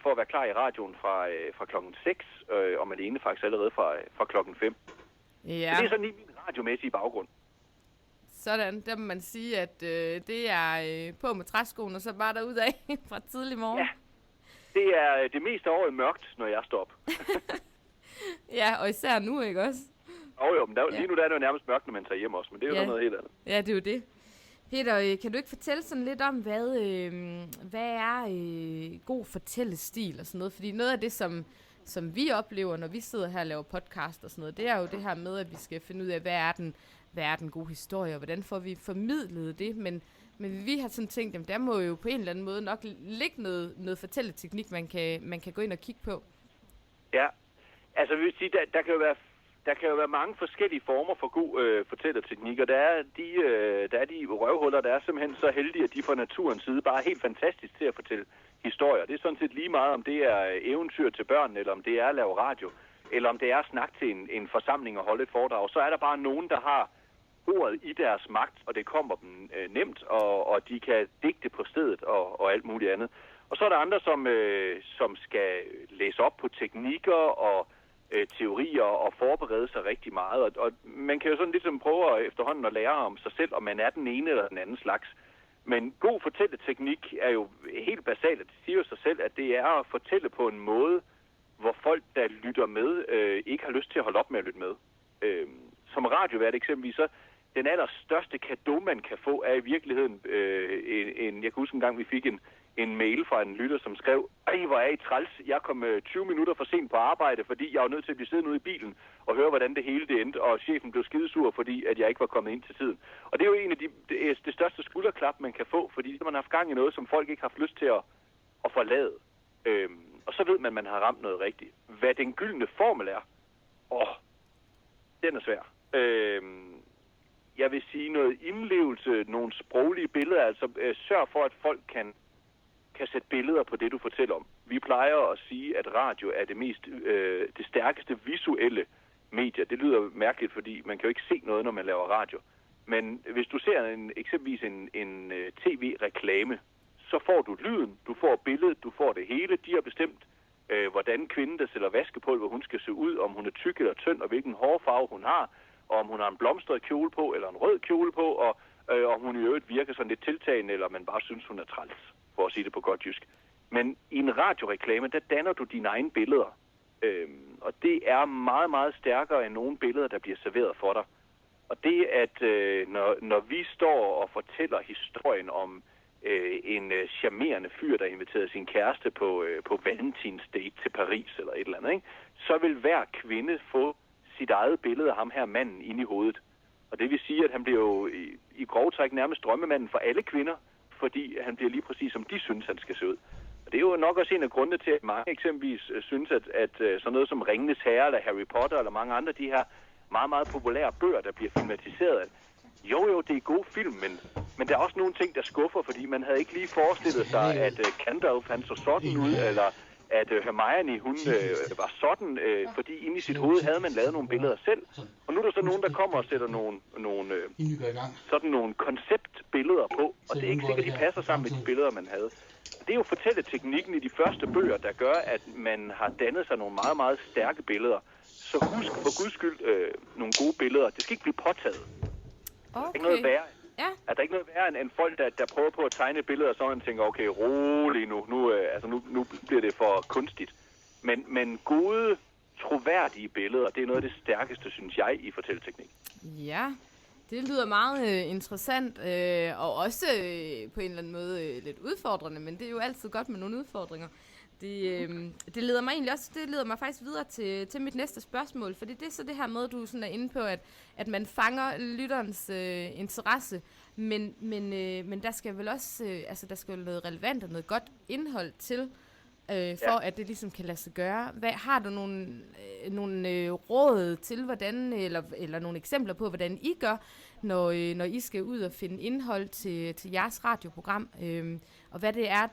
for at være klar i radioen fra klokken 6, og Malene faktisk allerede fra klokken 5. Ja. Så det er sådan lige min radiomæssige baggrund. Sådan, der må man sige, at det er på med træskoen, og så bare derudad fra tidlig morgen. Ja, det er det meste af året mørkt, når jeg står op. Ja, og især nu, ikke også? Jo, men lige nu der er det jo nærmest mørkt, når man tager hjem også, men det er jo noget helt andet. Ja, det er jo det. Peter, kan du ikke fortælle sådan lidt om, hvad er god fortællestil og sådan noget? Fordi noget af det, som vi oplever, når vi sidder her og laver podcast og sådan noget, det er jo det her med, at vi skal finde ud af, hvad er den gode historie, og hvordan får vi formidlet det? Men vi har sådan tænkt, at der må jo på en eller anden måde nok ligge noget fortælleteknik, man kan gå ind og kigge på. Ja, altså vi vil sige, der kan jo være mange forskellige former for god fortælleteknik, og der er de røvhuller, der er simpelthen så heldige, at de fra naturens side bare er helt fantastisk til at fortælle historier. Det er sådan set lige meget, om det er eventyr til børn, eller om det er at lave radio, eller om det er at snakke til en forsamling og holde et foredrag. Så er der bare nogen, der har ordet i deres magt, og det kommer dem nemt, og de kan digte på stedet og alt muligt andet. Og så er der andre, som skal læse op på teknikker og teorier og forberede sig rigtig meget. Og man kan jo sådan ligesom prøve efterhånden at lære om sig selv, om man er den ene eller den anden slags. Men god fortælleteknik er jo helt basalt. Det siger jo sig selv, at det er at fortælle på en måde, hvor folk, der lytter med, ikke har lyst til at holde op med at lytte med. Som radiovært eksempelvis, så den allerstørste cadeau, man kan få, er i virkeligheden jeg kan huske en gang, vi fik en mail fra en lytter, som skrev, ej, hvor er I træls, jeg kom 20 minutter for sent på arbejde, fordi jeg var nødt til at blive siddende ude i bilen og høre, hvordan det hele det endte, og chefen blev skidesur, fordi at jeg ikke var kommet ind til tiden. Og det er jo en af det største skulderklap, man kan få, fordi man har haft gang i noget, som folk ikke har haft lyst til at forlade. Og så ved man har ramt noget rigtigt. Hvad den gyldne formel er, den er svær. Jeg vil sige noget indlevelse, nogle sproglige billeder, altså sørg for, at folk kan sætte billeder på det, du fortæller om. Vi plejer at sige, at radio er det stærkeste visuelle medie. Det lyder mærkeligt, fordi man kan jo ikke se noget, når man laver radio. Men hvis du ser eksempelvis en tv-reklame, så får du lyden, du får billedet, du får det hele. De har bestemt, hvordan kvinden, der sælger vaskepulver, hun skal se ud, om hun er tyk eller tynd, og hvilken hårfarve hun har, og om hun har en blomstret kjole på, eller en rød kjole på, og om hun i øvrigt virker sådan lidt tiltagende, eller man bare synes, hun er træls, for at sige det på godt jysk. Men i en radioreklame, der danner du dine egne billeder. Og det er meget, meget stærkere end nogle billeder, der bliver serveret for dig. Og det, at når vi står og fortæller historien om en charmerende fyr, der inviterede sin kæreste på Valentins date til Paris, eller et eller andet, ikke? Så vil hver kvinde få sit eget billede af ham her manden inde i hovedet. Og det vil sige, at han bliver jo i grov træk nærmest drømmemanden for alle kvinder, fordi han bliver lige præcis, som de synes, han skal se ud. Og det er jo nok også en af grundene til, at mange eksempelvis synes, at sådan noget som Ringenes Herre, eller Harry Potter, eller mange andre de her meget, meget populære bøger, der bliver filmatiseret. Jo, det er gode film, men der er også nogle ting, der skuffer, fordi man havde ikke lige forestillet sig, at Gandalf, han så sådan ud, eller at Hermione, hun var sådan, fordi inde i sit hoved havde man lavet nogle billeder selv. Og nu er der så nogen, der kommer og sætter nogle konceptbilleder på, og det er ikke sikkert, at de passer sammen med de billeder, man havde. Det er jo fortælleteknikken i de første bøger, der gør, at man har dannet sig nogle meget, meget stærke billeder. Så husk for guds skyld nogle gode billeder. Det skal ikke blive påtaget. Okay. Der er ikke noget værre. Ja. Er der ikke noget værre end folk, der prøver på at tegne billeder, og så man tænker, okay, rolig nu bliver det for kunstigt. Men gode, troværdige billeder, det er noget af det stærkeste, synes jeg, i fortælleteknik. Ja, det lyder meget interessant, og også på en eller anden måde lidt udfordrende, men det er jo altid godt med nogle udfordringer. Det leder mig faktisk videre til mit næste spørgsmål, fordi det er så det her med, du sådan er inde på, at man fanger lytterens interesse, men der skal vel også der skal vel noget relevant og noget godt indhold til, for at det ligesom kan lade sig gøre. Har du nogle råd til, hvordan, eller nogle eksempler på, hvordan I gør, når I skal ud og finde indhold til jeres radioprogram, og hvad det er,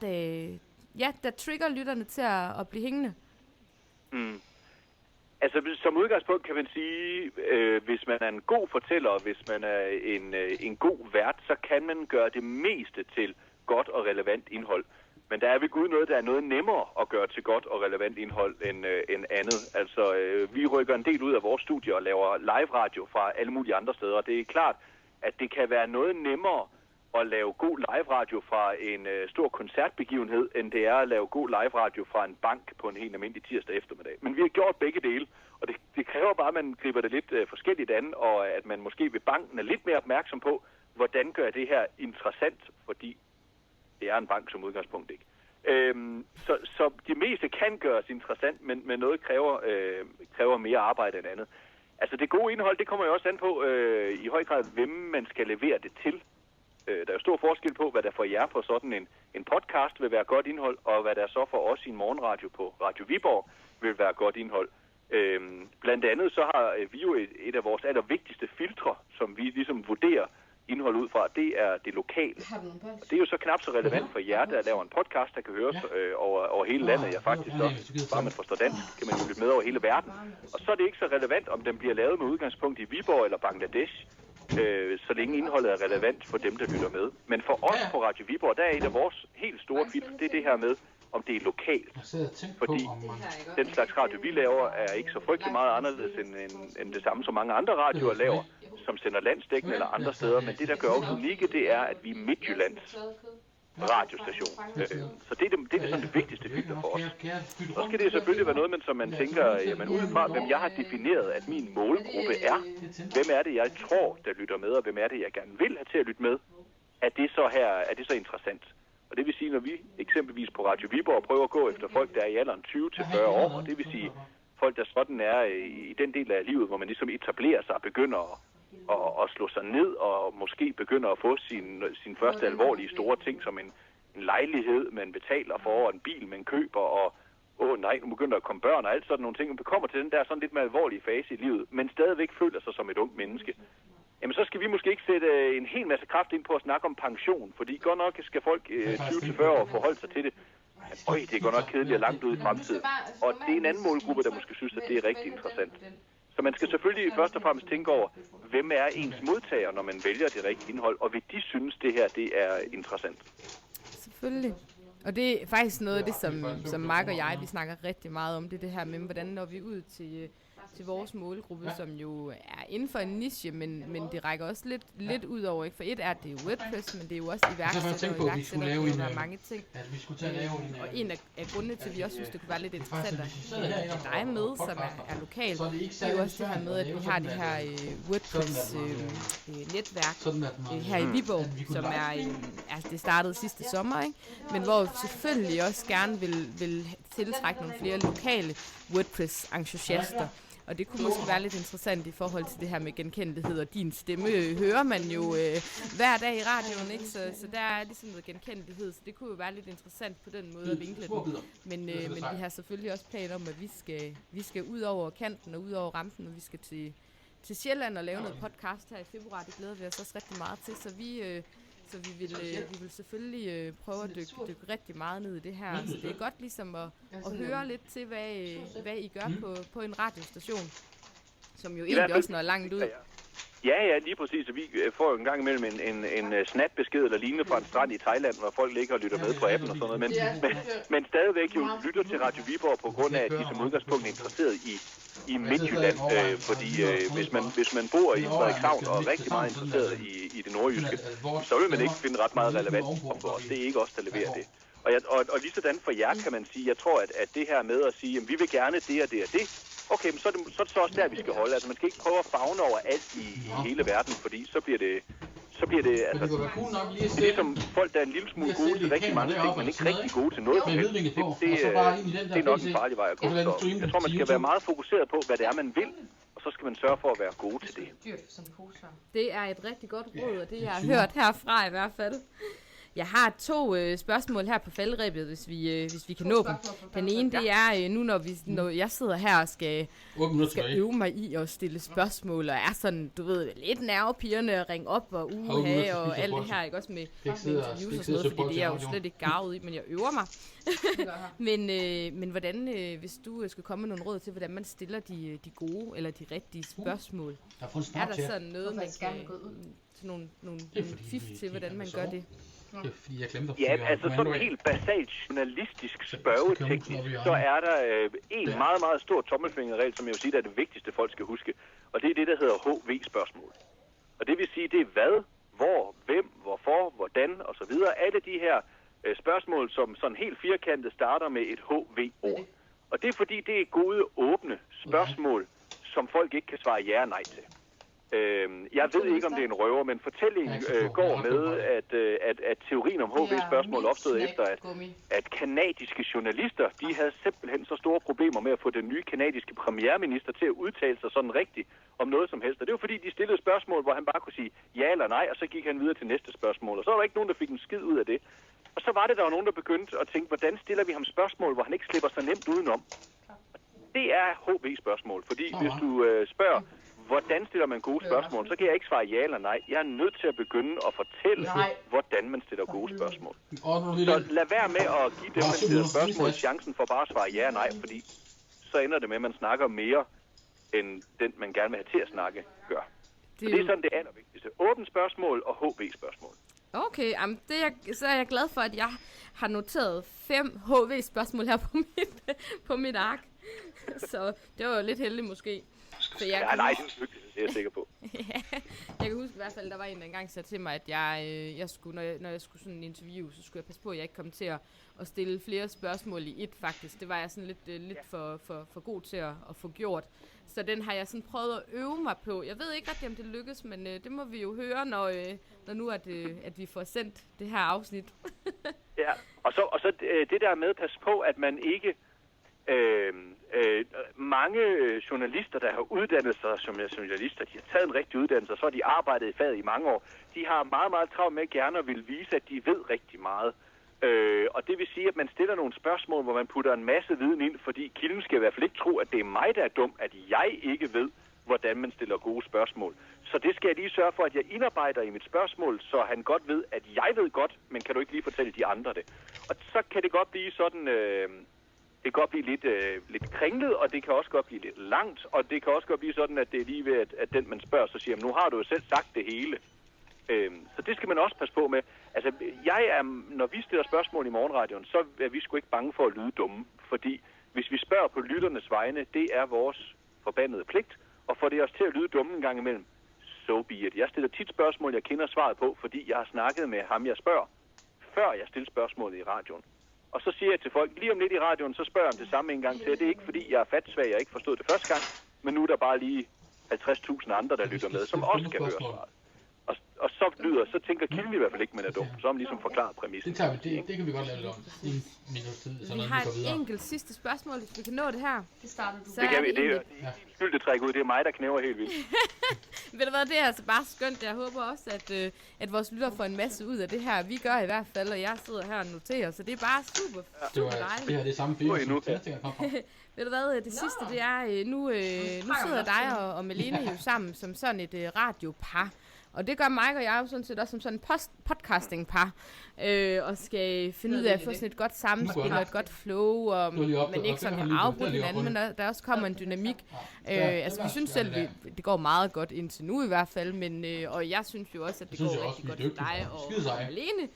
der trigger lytterne til at blive hængende? Altså, som udgangspunkt kan man sige, hvis man er en god fortæller, hvis man er en god vært, så kan man gøre det meste til godt og relevant indhold. Men der er ved Gud noget, der er noget nemmere at gøre til godt og relevant indhold end andet. Altså, vi rykker en del ud af vores studie og laver live radio fra alle mulige andre steder. Det er klart, at det kan være noget nemmere at lave god live radio fra en stor koncertbegivenhed, end det er at lave god live radio fra en bank på en helt almindelig tirsdag eftermiddag. Men vi har gjort begge dele, og det kræver bare, at man griber det lidt forskelligt an, og at man måske ved banken er lidt mere opmærksom på, hvordan gør det her interessant, fordi det er en bank som udgangspunkt ikke. Så det meste kan gøres interessant, men noget kræver mere arbejde end andet. Altså det gode indhold, det kommer jo også an på i høj grad, hvem man skal levere det til. Der er jo stor forskel på, hvad der for jer på sådan en podcast vil være godt indhold, og hvad der så for os i en morgenradio på Radio Viborg vil være godt indhold. Blandt andet så har vi jo et af vores allervigtigste filtre, som vi ligesom vurderer indhold ud fra, det er det lokale. Og det er jo så knap så relevant for jer, der laver en podcast, der kan høres over hele landet. Ja, faktisk så, bare man forstår dansk, kan man jo lytte med over hele verden. Og så er det ikke så relevant, om den bliver lavet med udgangspunkt i Viborg eller Bangladesh, så længe indholdet er relevant for dem, der lytter med. Men for os på Radio Viborg, der er et af vores helt store filtre, det er det her med, om det er lokalt. Fordi den slags radio, vi laver, er ikke så frygtelig meget anderledes end det samme, som mange andre radioer laver, som sender landsdækkende eller andre steder. Men det, der gør os unikke, det er, at vi er Midtjyllands radiostation. Så det er sådan det vigtigste filter for os. Så skal det selvfølgelig være noget, som man tænker, jamen udefra, hvem jeg har defineret, at min målgruppe er. Hvem er det, jeg tror, der lytter med, og hvem er det, jeg gerne vil have til at lytte med? Er det så interessant? Og det vil sige, når vi eksempelvis på Radio Viborg prøver at gå efter folk, der er i alderen 20-40 år, og det vil sige folk, der sådan er i den del af livet, hvor man ligesom etablerer sig og begynder at slå sig ned, og måske begynder at få sin første alvorlige store ting, som en lejlighed, man betaler for, og en bil, man køber, og nu begynder at komme børn og alt sådan nogle ting. Man kommer til den der sådan lidt mere alvorlige fase i livet, men stadigvæk føler sig som et ungt menneske. Jamen så skal vi måske ikke sætte en hel masse kraft ind på at snakke om pension, fordi godt nok skal folk 20-40 år forholde sig til det. Men det er godt nok kedeligt og langt ud i fremtiden. Og det er en anden målgruppe, der måske synes, at det er rigtig interessant. Så man skal selvfølgelig først og fremmest tænke over, hvem er ens modtager, når man vælger det rigtige indhold, og vil de synes, det her det er interessant. Selvfølgelig. Og det er faktisk noget af det, som Mark og jeg, vi snakker rigtig meget om, det her med, hvordan når vi ud til vores målgruppe, som jo er inden for en niche, men det rækker også lidt ud over, ikke? For et er det jo WordPress, men det er jo også iværksætter, der er mange ting. Og en af grundene til, at vi også synes, det kunne være lidt interessant at dig med, som er lokal, det er jo også det her med, at vi har det her WordPress-netværk her i Viborg, som er det startede sidste sommer, ikke? Men hvor vi selvfølgelig også gerne vil tiltrække nogle flere lokale WordPress-entusiaster. Og det kunne måske være lidt interessant i forhold til det her med genkendelighed, og din stemme hører man jo hver dag i radioen, ikke? Så der er ligesom noget genkendelighed, så det kunne jo være lidt interessant på den måde at vinkle den. Men vi har selvfølgelig også planer om, at vi skal ud over kanten og ud over rampen, og vi skal til Sjælland og lave noget podcast her i februar. Det glæder vi os også rigtig meget til, så vi vil selvfølgelig prøve at dykke rigtig meget ned i det her. Så det er godt ligesom at høre lidt til, hvad I gør på en radiostation, som jo egentlig også når langt ud. Ja, lige præcis. Vi får jo en gang imellem en snapbesked eller lignende fra en strand i Thailand, hvor folk ligger og lytter med på appen og sådan noget. Men stadigvæk jo lytter til Radio Viborg på grund af, at de som udgangspunkt er interesseret i Midtjylland. Fordi hvis man bor i Frederikshavn og er rigtig meget interesseret i det nordjyske, så vil man ikke finde ret meget relevant for os. Det er ikke os, der leverer det. Og lige sådan for jer kan man sige, jeg tror, at det her med at sige, at vi vil gerne det og det og det, okay, men så er det så også der, vi skal holde. Altså, man skal ikke prøve at favne over alt i hele verden, fordi så bliver det altså, det er ligesom folk, der er en lille smule gode til rigtig mange ting, men ikke rigtig gode til noget. Det er nok en farlig vej at gå. Så jeg tror, man skal være meget fokuseret på, hvad det er, man vil, og så skal man sørge for at være gode til det. Det er et rigtig godt råd, og det jeg har hørt herfra i hvert fald. Jeg har 2 spørgsmål her på falderebet, hvis vi kan nå dem. Den ene, det er nu, når jeg sidder her og skal øve mig i at stille spørgsmål, og er sådan, du ved, lidt nervepirrende at ringe op og uha og alt det her, ikke også med interviews og sådan noget, fordi det er jo slet ikke garvet i, men jeg øver mig. men hvordan, hvis du skal komme med nogle råd til, hvordan man stiller de gode eller de rigtige spørgsmål, er der sådan noget, man kan nogle fif til, hvordan man gør det? Det er fordi, jeg glemte at Ja, altså sådan helt basalt journalistisk spørgeteknisk, så er der en meget, meget stor tommelfingerregel, som jeg vil sige, der er det vigtigste, folk skal huske. Og det er det, der hedder HV-spørgsmål. Og det vil sige, det er hvad, hvor, hvem, hvorfor, hvordan osv. Alle de her spørgsmål, som sådan helt firkantet starter med et HV-ord. Og det er fordi, det er gode, åbne spørgsmål, som folk ikke kan svare ja og nej til. Jeg ved ikke, om det er en røver, men fortællingen går med, at teorien om HV-spørgsmål opstod efter, at kanadiske journalister, de havde simpelthen så store problemer med at få den nye kanadiske premierminister til at udtale sig sådan rigtigt om noget som helst. Og det var fordi, de stillede spørgsmål, hvor han bare kunne sige ja eller nej, og så gik han videre til næste spørgsmål. Og så var der ikke nogen, der fik en skid ud af det. Og så var det, der var nogen, der begyndte at tænke, hvordan stiller vi ham spørgsmål, hvor han ikke slipper så nemt udenom. Det er HV-spørgsmål, fordi hvis du spørger, hvordan stiller man gode spørgsmål, så kan jeg ikke svare ja eller nej. Jeg er nødt til at begynde at fortælle, hvordan man stiller gode spørgsmål. Så lad være med at give dem, man stiller spørgsmål, chancen for bare at svare ja og nej, fordi så ender det med, at man snakker mere, end den, man gerne vil have til at snakke, gør. Det er sådan det allervigtigste. Åbent spørgsmål og HV-spørgsmål. Okay, så er jeg glad for, at jeg har noteret 5 HV-spørgsmål her på mit ark. Så det var jo lidt heldigt måske. Så jeg nej, det er jeg sikker på. Ja, jeg kan huske i hvert fald, der var en, der engang sagde til mig, at jeg skulle, når jeg skulle sådan en interview, så skulle jeg passe på, at jeg ikke kom til at stille flere spørgsmål i et faktisk. Det var jeg sådan lidt for god til at få gjort. Så den har jeg sådan prøvet at øve mig på. Jeg ved ikke rigtig, om det lykkes, men det må vi jo høre, når nu at vi får sendt det her afsnit. Ja, og så det der med at passe på, at man ikke... mange journalister, der har uddannet sig som journalister, de har taget en rigtig uddannelse, og så har de arbejdet i faget i mange år. De har meget, meget travlt med gerne at vil vise, at de ved rigtig meget. Og det vil sige, at man stiller nogle spørgsmål, hvor man putter en masse viden ind, fordi kilden skal i hvert fald ikke tro, at det er mig, der er dum, at jeg ikke ved, hvordan man stiller gode spørgsmål. Så det skal jeg lige sørge for, at jeg indarbejder i mit spørgsmål, så han godt ved, at jeg ved godt, men kan du ikke lige fortælle de andre det. Og så kan det godt blive sådan... Det kan godt blive lidt kringlet, og det kan også godt blive lidt langt, og det kan også godt blive sådan, at det er lige ved, at den, man spørger, så siger, nu har du jo selv sagt det hele. Så det skal man også passe på med. Altså, når vi stiller spørgsmål i morgenradioen, så er vi sgu ikke bange for at lyde dumme, fordi hvis vi spørger på lytternes vegne, det er vores forbandede pligt, og får det os til at lyde dumme en gang imellem, so be it. Jeg stiller tit spørgsmål, jeg kender svaret på, fordi jeg har snakket med ham, jeg spørger, før jeg stiller spørgsmålet i radioen. Og så siger jeg til folk, lige om lidt i radioen, så spørger jeg om det samme en gang til. Det er ikke fordi, jeg er fatsvag, jeg ikke forstod det første gang, men nu er der bare lige 50.000 andre, der lytter med, som også kan høre svaret. Og så tænker kilden i hvert fald ikke, man er dum. Så har man ligesom forklaret præmissen. Det kan vi godt lave lidt om. En minut tid, så vi har et enkelt sidste spørgsmål, hvis vi kan nå det her. Det starter du. Det kan vi. Det er skyldetræk ud. Det er mig, der knæver helt vildt. Ved du hvad, det er altså bare skønt. Jeg håber også, at vores lytter får en masse ud af det her. Vi gør i hvert fald, og jeg sidder her og noterer, så det er bare super dejligt. Det her det er samme film, som tænker kom fra. Ved du hvad, det sidste det er, nu sidder dig og Malene jo sammen som sådan et radiopar. Og det gør Mike og jeg jo sådan set også som sådan en podcasting-par, og skal finde ud af at få sådan et godt samspil og et godt flow, og man ikke sådan kan afbryde hinanden, men der også kommer en dynamik. Altså vi synes selv, det går meget godt indtil nu i hvert fald, men og jeg synes jo også, at det går rigtig godt for dig og Malene.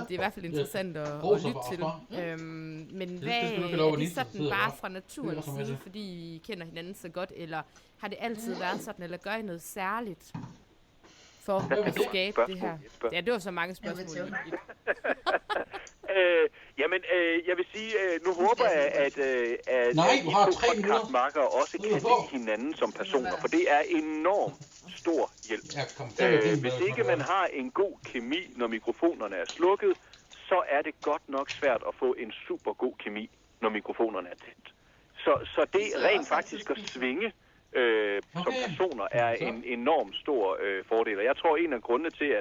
Det er i hvert fald interessant at lytte til. Men hvad er det sådan bare fra naturens side, fordi I kender hinanden så godt, eller har det altid været sådan, eller gør I noget særligt for at skabe det her? Ja, det var så mange spørgsmål. Jeg vil sige, nu håber jeg, at I to podcastmarker også kan lide hinanden som personer, for det er enormt stor hjælp. Hvis ikke man har en god kemi, når mikrofonerne er slukket, så er det godt nok svært at få en super god kemi, når mikrofonerne er tændt. Så det rent faktisk at svinge som personer er en enormt stor fordel. Og jeg tror, en af grundene til,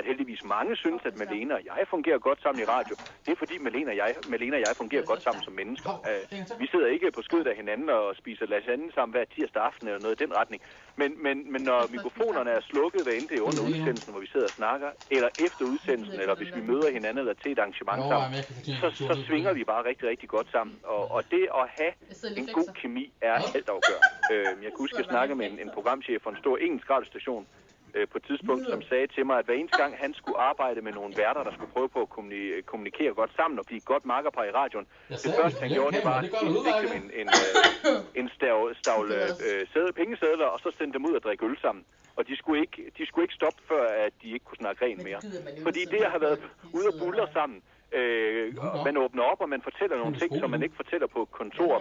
at heldigvis mange synes, at Malene og jeg fungerer godt sammen i radio. Det er fordi Malene og jeg fungerer godt sammen som mennesker. Vi sidder ikke på skødet af hinanden og spiser lasagne sammen hver tirsdag aften eller noget i den retning. Men når mikrofonerne er slukket, hvad end det er under udsendelsen, hvor vi sidder og snakker, eller efter udsendelsen, eller hvis vi møder hinanden eller til et arrangement sammen, så svinger vi bare rigtig, rigtig godt sammen. Og det at have en god kemi er altafgørende. Jeg kan huske, at jeg snakkede med en programchef for en stor engelsk radiostation på et tidspunkt, som sagde til mig, at hver eneste gang han skulle arbejde med nogle værter, der skulle prøve på at kommunikere godt sammen og blive godt makkerpar i radioen, det første han gjorde, det var at en stavle pengesedler, og så sendte dem ud og drikke øl sammen. Og de skulle ikke stoppe, før at de ikke kunne snakke rent mere. Fordi det at have været ude og buller sammen, man åbner op, og man fortæller nogle ting, som man ikke fortæller på kontor,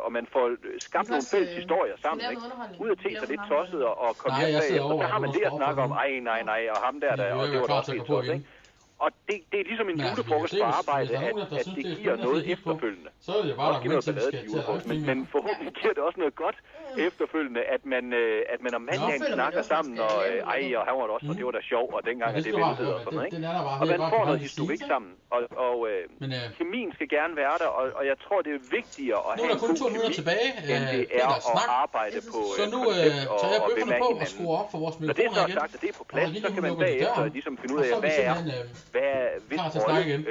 og man får skabt nogle fælles historier sammen, ikke? Ud at te sig lidt tosset og komme hjem bagefter, så har man det at snakke om, nej, og ham der, og det var da også helt tosset, ikke? Og det er ligesom en julefrokost på arbejde, at det giver noget efterfølgende. Også giver noget ballade til julefrokost, men forhåbentlig giver det også noget godt efterfølgende, at man om mandagen snakker sammen, og og han var det også, og det var da sjovt, og dengang er det væltet og sådan noget, ikke? Og man får noget historik sammen, og kemien skal gerne være der, og jeg tror, det er vigtigere at have en god kemi, end det er at arbejde på koncept og ved med hinanden. Når det så er sagt, at det er på plads, så kan man bagefter ligesom finde ud af, hvad er hvis rolle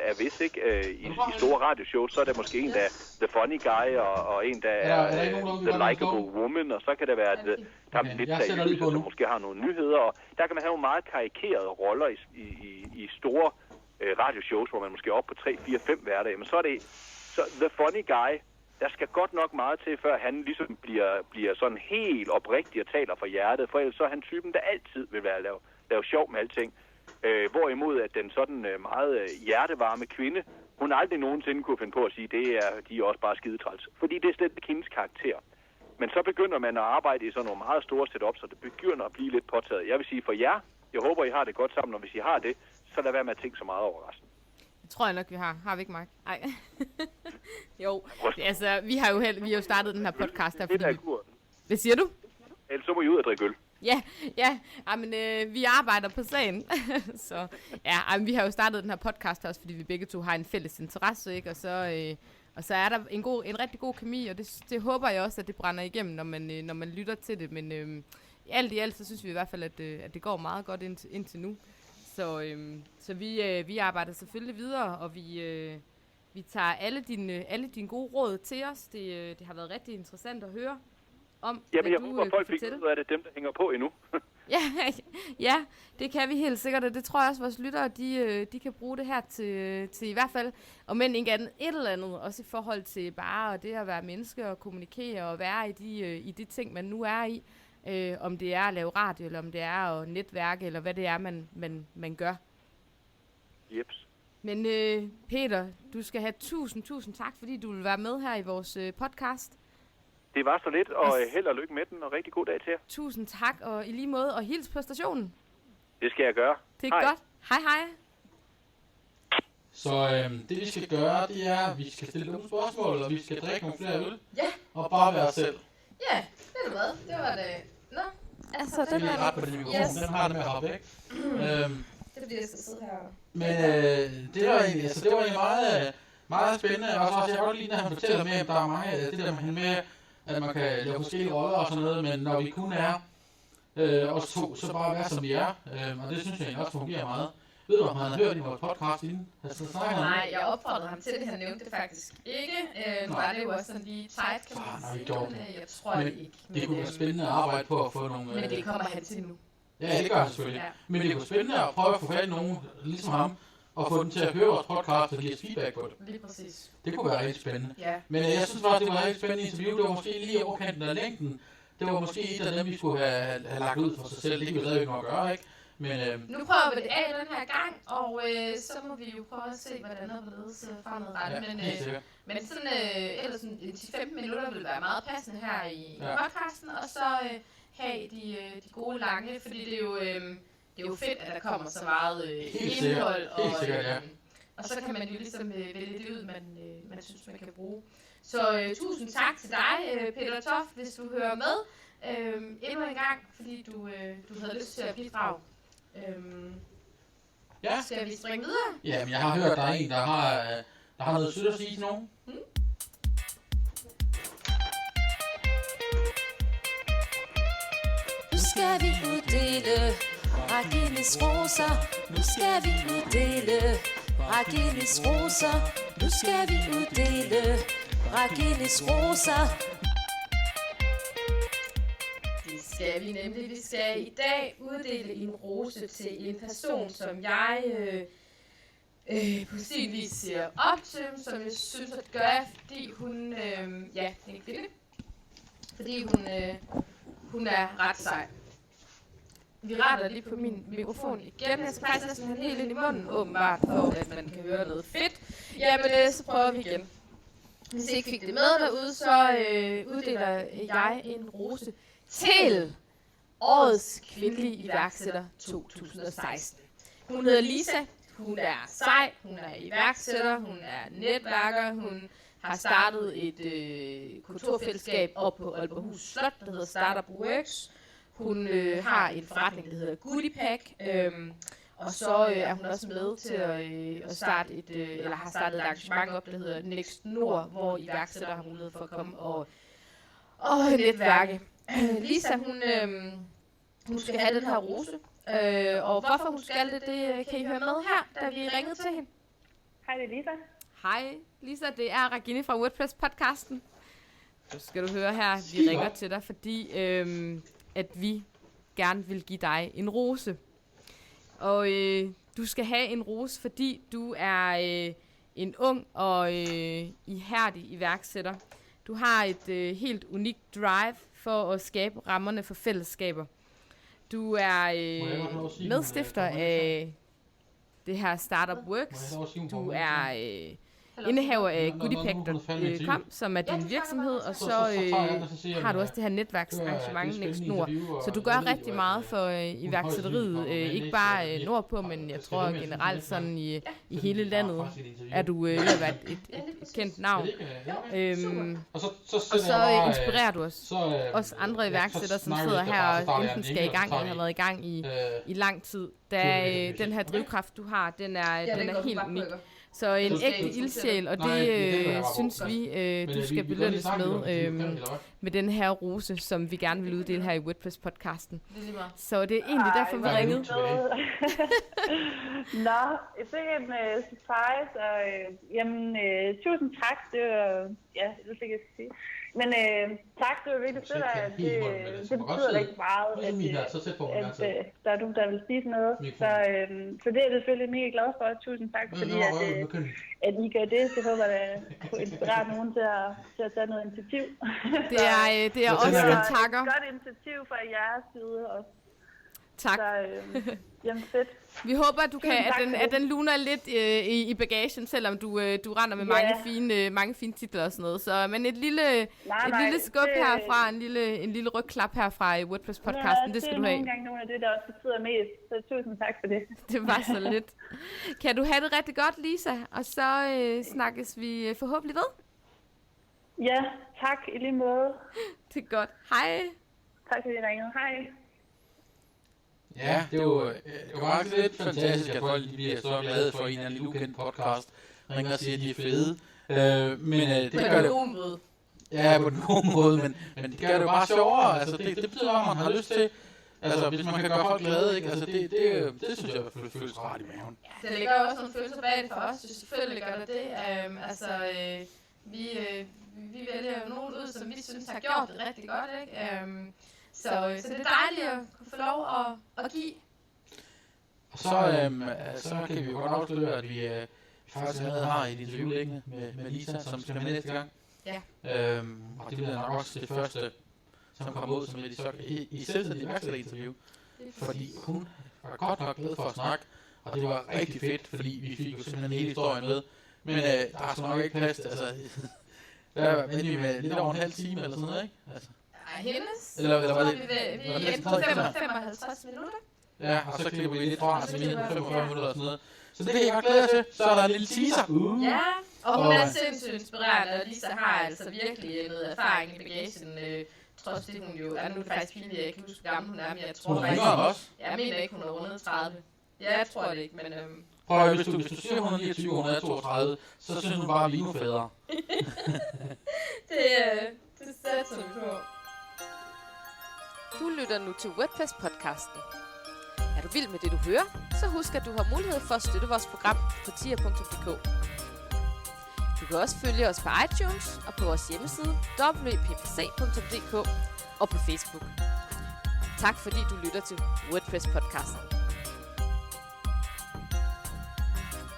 er hvis, ikke? I store radioshows, så er der måske en, der er the funny guy, og en, der er the likable woman, og så kan der være der er lidt seriøse, som måske har nogle nyheder, og der kan man have nogle meget karikerede roller i store radioshows, hvor man måske er oppe på 3, 4, 5 hverdage, men så er det så the funny guy, der skal godt nok meget til, før han ligesom bliver sådan helt oprigtig og taler fra hjertet, for ellers så er han typen, der altid vil være lave sjov med alting. Hvorimod at den sådan meget hjertevarme kvinde, hun aldrig nogensinde kunne finde på at sige, de er også bare skidetræls. Fordi det er slet ikke hendes karakter. Men så begynder man at arbejde i sådan nogle meget store setups, så det begynder at blive lidt påtaget. Jeg vil sige for jer, jeg håber, I har det godt sammen, og hvis I har det, så lad være med at tænke så meget over resten. Det tror jeg nok, vi har. Har vi ikke, Mark? Nej. Jo, altså, vi har jo startet den her podcast her, fordi... Hvad siger du? Ellers så må I ud og drikke øl. Ja, men vi arbejder på sagen. Så ja, vi har jo startet den her podcast også, fordi vi begge to har en fælles interesse, ikke? Og så er der en rigtig god kemi, og det håber jeg også, at det brænder igennem, når man lytter til det. Men alt i alt, så synes vi i hvert fald, at det går meget godt indtil nu. Så vi arbejder selvfølgelig videre, og vi tager alle dine gode råd til os. Det har været rigtig interessant at høre om. Jamen, jeg håber, folk fik ud af det, dem der hænger på endnu. Ja, det kan vi helt sikkert, og det tror jeg også, vores lyttere, de kan bruge det her til i hvert fald, og men ikke andet, et eller andet, også i forhold til bare det at være menneske og kommunikere og være i de ting, man nu er i, om det er at lave radio, eller om det er at netværke, eller hvad det er, man gør. Jeps. Men Peter, du skal have tusind tak, fordi du vil være med her i vores podcast. Det var så lidt, og held og lykke med den, og rigtig god dag til jer. Tusind tak, og i lige måde, og hils på stationen. Det skal jeg gøre. Det er godt. Hej. Så det vi skal gøre, det er, at vi skal stille nogle spørgsmål, og vi skal drikke nogle flere øl. Ja. Og bare være selv. Ja, det er hvad. Det var det. Nå, altså den er ret på den mikrofon, yes. Den har det med at hoppe væk. Det er fordi, jeg skal sidde her. Men det var egentlig meget spændende, og så jeg godt lide, når han fortæller med, at der er mange, det der med, at man kan lave forskellige roller og sådan noget, men når vi kun er os to, så bare være som vi er, og det synes jeg egentlig også fungerer meget. Ved du, om han har hørt i vores podcast inden? Nej, jeg opfordrede ham til det, han nævnte det faktisk ikke. Nu var det jo også sådan lige tight, kan man sige. Jeg tror det ikke. Det kunne være spændende at arbejde på at få nogle... Men det kommer han til nu. Ja, det gør han selvfølgelig. Ja. Men det kunne være spændende at prøve at få fat i nogen, ligesom ham, og få den til at høre vores podcast og give os feedback på det. Lige præcis. Det kunne være rigtig spændende. Ja. Men jeg synes faktisk, det var rigtig spændende interview. Det var måske lige overkanten af længden. Det var måske et af dem, vi skulle have lagt ud for sig selv. Det kan vi stadig ikke nok gøre, ikke? Men, nu prøver vi det af den her gang, og så må vi jo prøve at se, hvordan der ledes fremadrettet. Ja, men sådan, ellers sådan 10-15 minutter vil være meget passende her i podcasten, og så have de gode lange, fordi det er jo fedt, at der kommer så meget indhold, og så kan man jo ligesom vælge det ud, man synes, man kan bruge. Så tusind tak til dig, Peter Toft, hvis du hører med endnu en gang, fordi du havde lyst til at bidrage. Ja. Skal vi springe videre? Jamen, jeg har hørt, der er en, der har noget sødt at sige til nogen. Nu skal vi uddele Ragilles roser. Nu skal vi uddele Ragilles roser. Nu skal vi uddele Ragilles roser. Det skal vi nemlig. Vi skal i dag uddele en rose til en person, som jeg på sin vis ser op til, som jeg synes at gøre, fordi hun, ja, en kvinde. Fordi hun er ret sej. Vi retter lige på min mikrofon igen. Jeg skal faktisk næsten have helt ind i munden, åbenbart, for at man kan høre noget fedt. Jamen, så prøver vi igen. Hvis I ikke fik det med derude, så uddeler jeg en rose til årets kvindelige iværksætter 2016. Hun hedder Lisa. Hun er sej, hun er iværksætter, hun er netværker, hun har startet et kontorfællesskab op på Aalborghus Slot, der hedder Startup Works. Hun har en forretning, der hedder Goodie Pack, og så er hun også med til at starte eller har startet et arrangement op, der hedder Next Nord, hvor iværksættere har mulighed for at komme og netværke. Lisa, hun skal have den her rose, og hvorfor hun skal det kan I høre med her, da vi ringede til hende. Hej, det er Lisa. Hej Lisa, det er Regine fra WordPress-podcasten. Så skal du høre her, vi ringer til dig, fordi at vi gerne vil give dig en rose. Og du skal have en rose, fordi du er en ung og ihærdig iværksætter. Du har et helt unikt drive for at skabe rammerne for fællesskaber. Du er medstifter af det her Startup Works. Du er indehaver af goodiepack.com, som er din virksomhed, og så har du også det her netværksarrangement Next Nord. Så du gør rigtig meget for iværksætteriet, ikke bare nordpå, men jeg tror generelt sådan i hele landet er du ved at være et kendt navn. Og så inspirerer du også andre iværksættere, som sidder her og enten skal i gang eller har været i gang i lang tid. Da den her drivkraft, du har, den er helt unik. Så en ægte ildsjæl, og det synes vi, du skal belønnes med den her rose, som vi gerne vil uddele her i WordPress-podcasten. Så det er egentlig derfor, vi ringede. Nå, det er en surprise, og tusind tak. Det var, det fik jeg sige. Men tak, det var virkelig fedt, at det betyder rigtig meget, at der er nogen, der vil sige noget. Så det er jeg selvfølgelig mega glad for. Tusind tak, fordi at I gør det. Så håber jeg, at det kunne inspirere nogen til at tage noget initiativ. Det er også der takker. Det er et godt initiativ fra jeres side også. Tak. Så, jamen fedt. Vi håber, at du at den luner lidt i bagagen, selvom du render med mange fine titler og sådan noget. Så men et lille skub herfra, en lille rygklap herfra i WordPress-podcasten, det skal du have. Det er nogle gange nogle af det, der også betyder mest, så tusind tak for det. Det var så lidt. Kan du have det rigtig godt, Lisa, og så snakkes vi forhåbentlig ved. Ja, tak i lige måde. Det er godt. Hej. Tak fordi I ringede. Hej. Ja, det var faktisk lidt fantastisk, at folk bliver så glade for en eller anden ukendt podcast. Ringer og siger, at de er fede. Men det gør det jo. Ja, på den gode måde, men det gør det jo bare sjovere. Altså, det betyder, at man har lyst til. Altså, hvis man kan gøre folk glade, ikke? Altså, det synes jeg føles rart i maven. Ja, det ligger også nogle følelser bag det for os. Selvfølgelig gør det. Vi vælger jo nogen ud, som vi synes har gjort det rigtig godt, ikke? Så det er dejligt at kunne få lov at give. Og så kan vi jo godt afsløre, at vi faktisk allerede har et interview liggende med Lisa, som skal med næste gang. Ja. Og det bliver nok også det første, som kommer ud som i selvstændigt iværksætterinterview. Fordi hun var godt nok glad for at snakke, og det var rigtig fedt, fordi vi fik jo simpelthen hele historien med. Men der er så nok ikke plads til, altså... Der vendte vi med lidt over en halv time eller sådan noget, ikke? Altså. Hendes? Eller var det? Vi endte på 55 minutter. Ja, og så klipper vi lidt fra, altså vi er på 45 minutter og sådan noget. Så det kan jeg godt glæde jer til. Så er der en lille teaser. Ja, og hun er sindssygt inspirerende, og Lisa har altså virkelig noget erfaring i bagagen. tror også, det hun jo... Ja, nu er det faktisk pinligt, jeg ikke husker, hvor gammel hun er, men jeg tror Hun er faktisk... yngre også. Jeg mener ikke, hun er rundet 30. Ja, jeg tror det ikke, men... Prøv at, hvis du siger 129 og 132, så synes hun bare, at vi er endnu fædre. Det satser vi på. Du lytter nu til WordPress-podcasten. Er du vild med det, du hører, så husk, at du har mulighed for at støtte vores program på tier.dk. Du kan også følge os på iTunes og på vores hjemmeside wppc.dk og på Facebook. Tak fordi du lytter til WordPress-podcasten.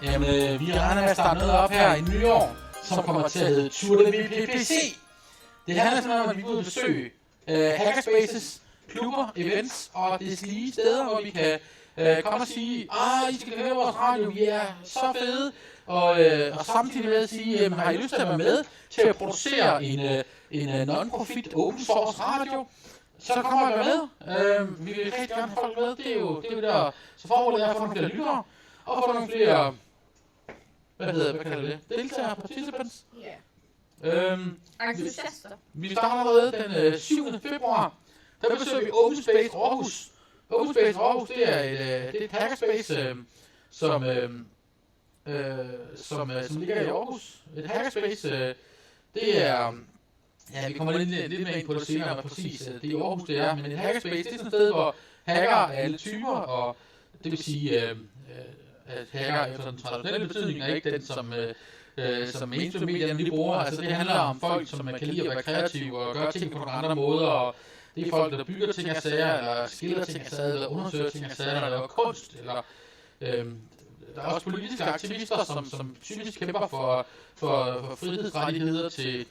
Jamen, vi regner med at starte noget op her i nyår, som kommer til at hedde WPPC. Det handler sådan om, at vi vil besøge hackerspaces, klubber, events og deslige steder, hvor vi kan komme og sige, I skal høre vores radio, vi er så fede. Og samtidig med at sige, har I lyst til at være med til at producere en non-profit open source radio, så kommer jeg med. Vi vil rigtig gerne have folk med, det er jo der, så formålet er at få nogle flere lyttere, og få nogle flere, hvad kalder det, deltagere, participants. Entusiaster. Vi starter allerede den 7. februar, der besøger vi Open Space Aarhus. Open Space Aarhus, det er et hackerspace, som ligger i Aarhus. Et hackerspace, det er... Ja, vi kommer lidt mere ind på det senere, hvad præcis det er i Aarhus, det er. Men et hackerspace, det er sådan et sted, hvor hacker af alle typer, og det vil sige, at hacker efter den traditionelle betydning er ikke den, som mainstream-medierne lige bruger. Altså det handler om folk, som kan lide at være kreative og gøre ting på nogle andre måder, og det er folk, der bygger ting af sager, eller skiller ting af sager, eller undersøger ting af sager, eller laver kunst, eller... Der er også politiske aktivister, som typisk kæmper for frihedsrettigheder til...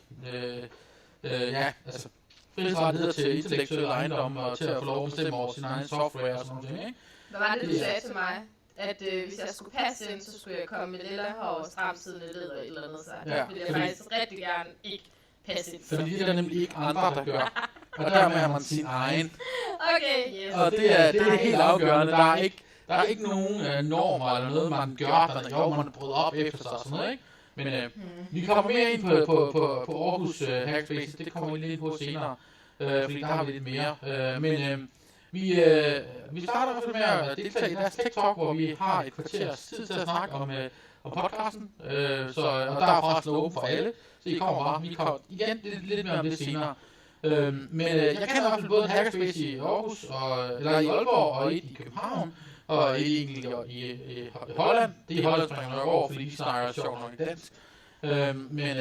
frihedsrettigheder til intellektuelle ejendom, og til at få lov at bestemme over sin egen software og sådan noget, ikke? Hvad var det, du sagde til mig? At hvis jeg skulle passe ind, så skulle jeg komme med lilla hår, stramtidende leder eller et eller andet. Så det ville jeg faktisk rigtig gerne ikke passe ind. Fordi det er der nemlig ikke andre, der gør. Og dermed har man sin egen. Okay, yes. Og det er helt afgørende. Der er ikke nogen normer eller noget, man gør, der man er brudt op efter sig og sådan noget, ikke? Men vi kommer mere ind på Aarhus Hackerspace, det kommer vi lidt ind på senere, fordi der har vi lidt mere. Vi starter i hvert fald med at deltage i deres Tech Talk, hvor vi har et kvarters tid til at snakke om podcasten, og der er forresten åben for alle, så I kommer bare. Vi kommer igen lidt mere om det senere. Men jeg kender i hvert fald både en hackerspace i Aarhus, eller i Aalborg, og et i København, og et i Holland. Det er i Holland, springer nok over, fordi de snakker sjovt nok i dansk. Men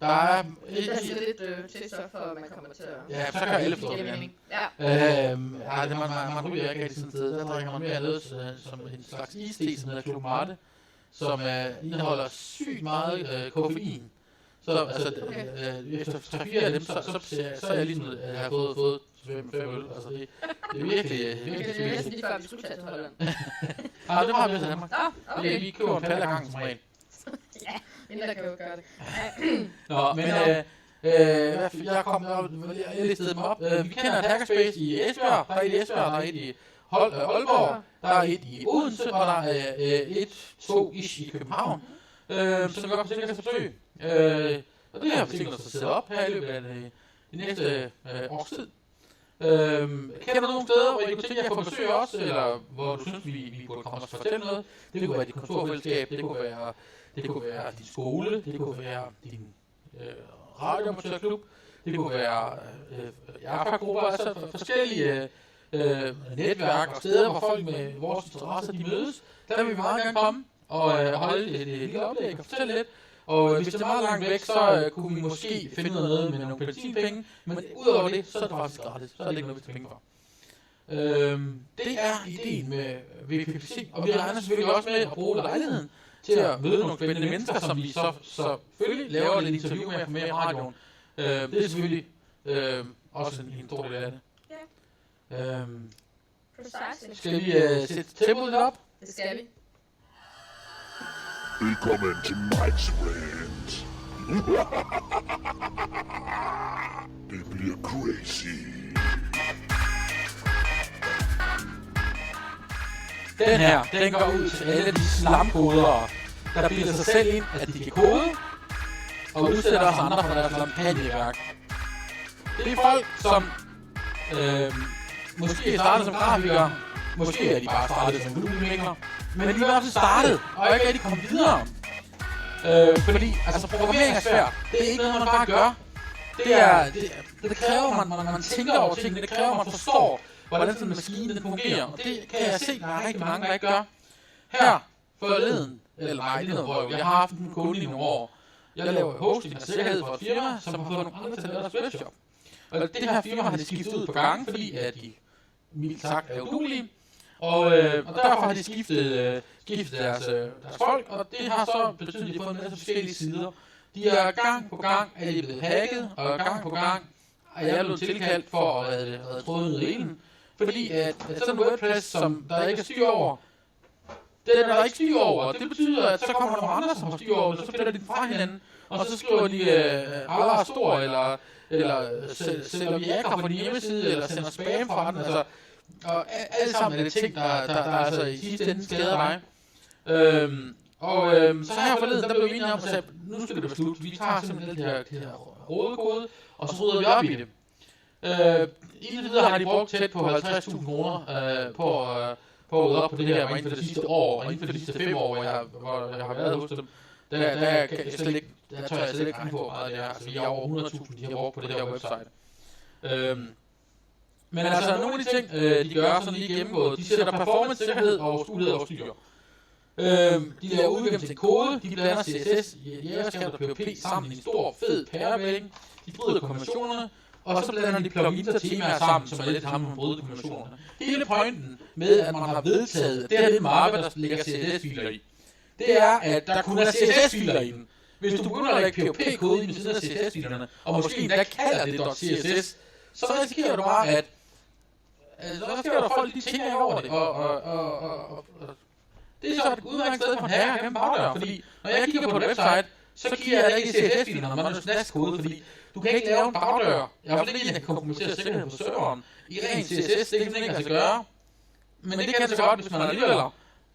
der er... Det er lidt TikTok for, at man kommer til at... Ja, så kan alle forstå det. Ja. Man ryger ikke rigtig sådan et sted. Der drikker man mere noget som en slags iste, som hedder Club Mate, som indeholder sygt meget koffein. Så efter 3-4 af dem, så er jeg lige sådan, at jeg har fået 5 øl. Altså det er virkelig Det er næsten lige før, vi skulle tage til Holland. Ja, det har vi også i Danmark. Okay. Vi køber en palle ad gangen som regel. Ja, mindre kan jo gøre det. Nå, men jeg kom op, jeg listede dem op. Vi kender et hackerspace i Esbjerg. Der er et i Esbjerg, der er et i Aalborg. Der er et i Odense, og der er 2-ish i København. Som vi godt kan tænke os at forsøge. Og det har vi tænkt os at sætte op her i løbet af det næste års tid. Kender du nogle steder, hvor I kunne tænke jer at få besøg også, eller hvor du synes, vi burde komme og fortælle noget? Det kunne være dit kontorfællesskab, det kunne være din skole, det kunne være din radioamatørklub, det kunne være APA-grupper, altså forskellige netværk og steder, hvor folk med vores interesser de mødes. Der vil vi meget gerne komme og holde et lille oplæg og fortælle lidt. Og hvis det er meget langt væk, så kunne vi måske finde noget med nogle benzinpenge. Men udover det, så er det faktisk gratis. Så er det ikke noget, vi skal penge for. Det er ideen med WPPC. Og vi regner selvfølgelig også med at bruge lejligheden til at møde nogle spændende mennesker, som vi så selvfølgelig laver lidt interview med at få med i radioen. Det er selvfølgelig også en stor del af det. Skal vi sætte tempoet lidt op? Det skal vi. Velkommen til Mike's Rant. Det bliver crazy. Den her, den går ud til alle de slamkodere, der bilder sig selv ind, at de kan kode, og udsætter os andre for deres champagneværk. Det er folk, som måske er startet som grafikere, måske er de bare startet som udviklere, men de er i hvert fald startet, og ikke rigtig kommet videre. Fordi, altså, programmering er svært. Det er ikke noget, man bare gør. Det kræver, man tænker over tingene. Det kræver, man forstår, hvordan sådan en maskine den fungerer. Og det kan jeg se, der er rigtig mange, der ikke gør. Her forleden, eller nej, det er noget røv. Jeg har haft en kunde i nogle år. Jeg laver hosting og sikkerhed for et firma, som har fået nogle andre til at lave deres webshop. Og det her firma har de skiftet ud på gange, fordi at de mildt sagt er uduelige. Og derfor har de skiftet deres folk, og det har så betydet, at de har fået en masse forskellige sider. De er gang på gang, at de er blevet hacket, og gang på gang er jeg blevet tilkaldt for at redde tråden ud af ilden. Fordi at sådan en WordPress, som der ikke er styr over, den er der ikke styr over. Det betyder, at så kommer der nogle andre, som har styr over det, så spiller de fra hinanden, og så skriver de Allah stor, eller sælger vi akra på din hjemmeside, eller sender spam fra den, altså. Og alle sammen er det ting, der altså i sidste ende skader mig. Så her forleden, der blev vi enige om at sige, nu skal det være slut. Vi tager simpelthen det her rådekode, og så rydder vi op i det. Indtil videre har de brugt tæt på 50.000 kroner på at rydde op på det her, inden for det sidste år, og inden for de sidste 5 år, hvor jeg har været hos dem. Der tør jeg slet ikke regne på, hvor meget det er. Altså, vi er over 100.000, de har brugt på det her website. Men altså, nogle af de ting, de gør, sådan lige gennemgået, de sætter performance, sikkerhed og studighed over styr. De laver udvikling til kode, de blander CSS, JavaScript og PHP sammen i en stor, fed pærevælling. De bryder konventionerne, og så blander de plugins og temaer sammen, som er lidt sammen med at bryde konventionerne. Hele pointen med, at man har vedtaget, at det her er det mappe, der ligger CSS-filer i, det er, at der kun er CSS-filer i den. Hvis du begynder at lægge PHP-kode i ved siden af CSS-filerne, og måske endda kalder det .css, så risikerer du bare, at så risikerer du, at folk de tænker ikke over det, og det er så et udmærket sted for en hacker gennem bagdøren, fordi når jeg kigger på et website, så kigger jeg ikke i CSS-filen, når man er snaskode, fordi du kan ikke lave en bagdør. Jeg har ikke kan kompromittere sikkerheden på serveren i ren CSS, det kan man ikke altså gøre. Men det kan det så godt, hvis man alligevel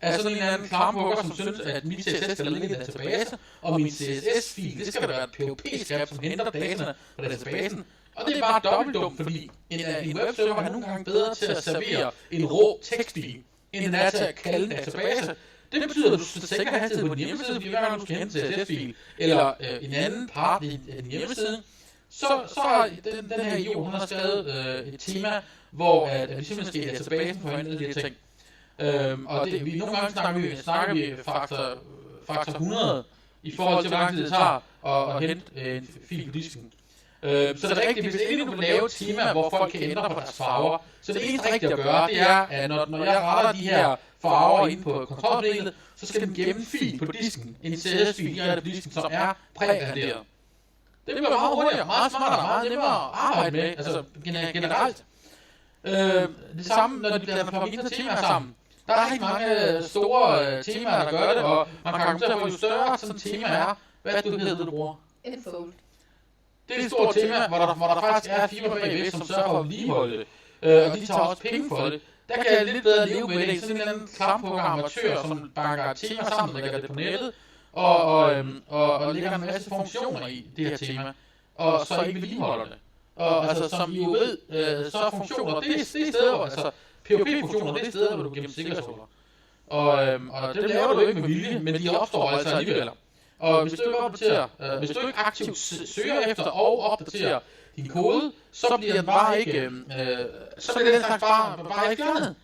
er sådan en eller anden klarmpukker, som synes, at mit CSS skal ligge i en database, og min CSS-fil, det skal da være et PHP-skript, som henter dataene fra databasen. Og det er bare dobbelt dumt, fordi en webserver er nogle gange bedre til at servere en rå tekstfil, end den er til at kalde en database. Det betyder, at du skal sikre hastighed på din hjemmeside, fordi hver gang du skal hente en CSS-fil, eller en anden part i din hjemmeside, så har den her idiot, hun har skrevet et tema, hvor at vi simpelthen skal i databasen for at hente de her ting. Og det, nogle gange snakker vi faktor 100 i forhold til, hvor lang tid det tager at hente en fil på disken. Så det er rigtigt, hvis endelig du vil lave et tema, hvor folk kan ændre på deres farver, så det eneste rigtige at gøre, det er, at når jeg retter de her farver ind på kontrolpanelet, så skal den gemme en fil på disken, en CSS-fil direkte på disken, som er prærenderet. Det bliver meget hurtigere, meget smartere, meget nemmere at arbejde med, altså generelt. Det samme, når de blander plugins og temaer sammen. Der er rigtig mange store temaer, der gør det, og man kan argumentere for, jo større sådan et tema er, hvad hedder du bruger? Enfold. Det er et stort tema, hvor der faktisk er firma bagved, som sørger for at vedligeholde det, og de tager også penge for det. Der kan jeg lidt bedre leve med det, sådan en eller anden klampukker amatør, som banker et tema sammen, lægger det på nettet, og lægger en masse funktioner i det her tema, og så ikke vedligeholder det. Og altså, som I jo ved, så er funktioner, det er steder, altså PHP-funktioner, det er steder, hvor du gemmer sikkerhedshuller. Og det laver du ikke med vilje, men de opstår altså alligevel. Og hvis du ikke aktivt søger efter og opdaterer din kode, så bliver den bare ikke, så bliver den slags bare ikke fjernet.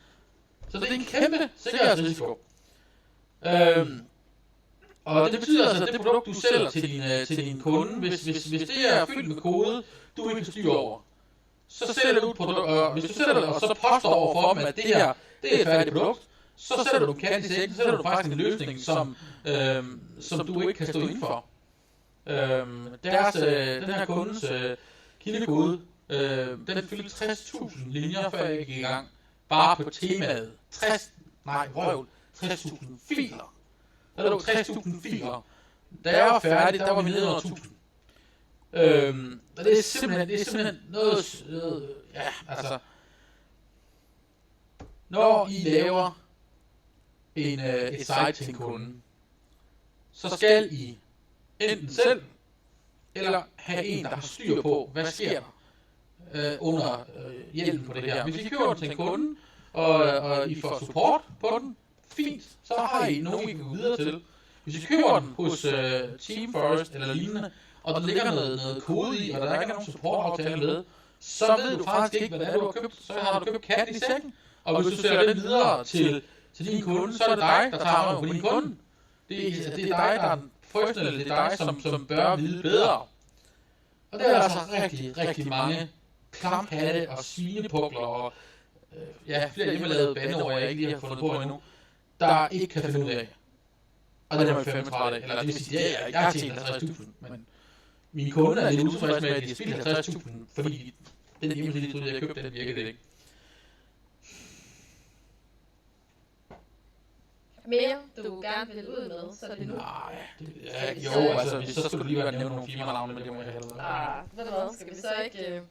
Så det er en kæmpe sikkerhedsrisiko. Og det betyder altså, at det produkt, du sælger til din kunde, hvis det er fyldt med kode, du ikke kan styre over, så sælger du et produkt, og hvis du sælger det, og så påstår over for dem, at det her, det er et færdigt produkt, så sætter du kant i sækken, så sætter du faktisk en løsning, som du ikke kan stå inden for. Den her kundes kildekode, den fyldte 60.000 linjer, før jeg gik i gang. Bare på temaet. 60.000 filer. Der lå 60.000 filer. Da jeg var færdig, der var vi nede under 1.000. Og det er simpelthen noget, ja, altså. Når I laver et site til en kunde, så skal I enten selv, eller have en, der har styr på, hvad sker der. under hjælpen på det her. Hvis I køber den til en kunde, og I får support på den, fint, så har I nogen, I kan gå videre til. Hvis I køber den hos Team Forest eller lignende, og der ligger noget kode i, og der ikke er nogen supportaftale med, så ved du faktisk ikke, hvad det er, du har købt. Så har du købt katten i sækken, og hvis du sælger den videre til din kunde, så er det dig, der tager røven på din kunde. Det er dig, der er den professionelle, det er dig, som bør vide bedre. Og der er altså rigtig, rigtig mange klamhatte og svinepukler og flere hjemmelavede bandeord, jeg ikke lige har fundet på endnu, der ikke kan finde ud af. Og det er man fandme træt af. Eller det vil sige, jeg har tjent 50.000, men mine kunder er lidt utilfredse med, at de har spildt 50.000, fordi den hjemmeside, jeg købte, den virkede ikke. Mere, du gerne vil ud med, så er det nu. Nej, altså, så skulle du lige være nævne nogle firmanavne, men det må jeg hellere. Ved du hvad, skal vi så ikke...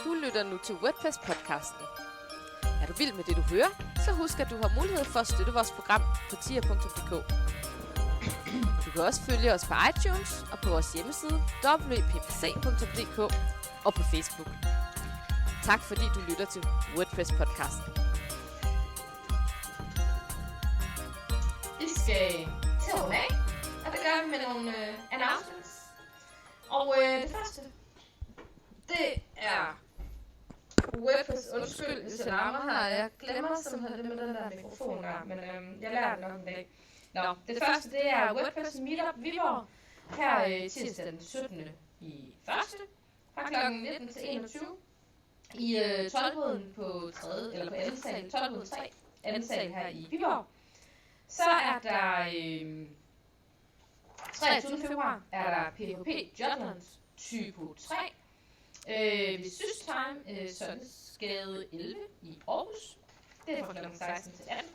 Du lytter nu til WordPress-podcasten. Er du vild med det, du hører, så husk, at du har mulighed for at støtte vores program på tier.dk. Du kan også følge os på iTunes og på vores hjemmeside wppc.dk og på Facebook. Tak fordi du lytter til WordPress-podcasten. Vi skal til at runde af, og det gør vi med nogle announcements. Og det første, det er WordPress. Undskyld, hvis jeg larmer her. Jeg glemmer simpelthen det med den der mikrofon der, men jeg lærer det nok en dag. Nå, det første, det er WordPress Meetup Viborg her tirsdag den 17. i 1. fra kl. 19 til 21 i 12-boden på 3. eller på anden sal, 12-boden 3, anden sal her i Viborg. Så er der 23. februar er der PHP Jotlands Typo 3 ved Systime, Søndagsgade 11 i Aarhus. Det er fra kl. 16 til 18.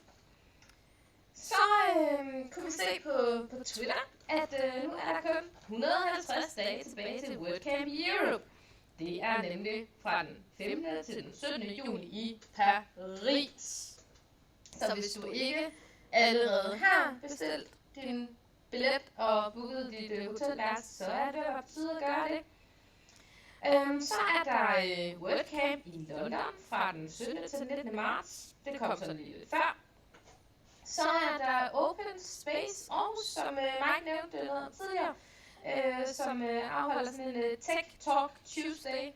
Så kunne vi se på Twitter, at nu er der kun 150 dage tilbage til WordCamp Europe. Det er nemlig fra den 5. til den 17. juni i Paris. Så hvis du ikke allerede har bestilt din billet og booket dit hotelværelse, så er det på tide at gøre det. Så er der WordCamp i London fra den 17. til den 19. marts. Det kom sådan lige lidt før. Så er der Open Space Aarhus, som Mike nævnte noget tidligere, som afholder sådan en Tech Talk Tuesday,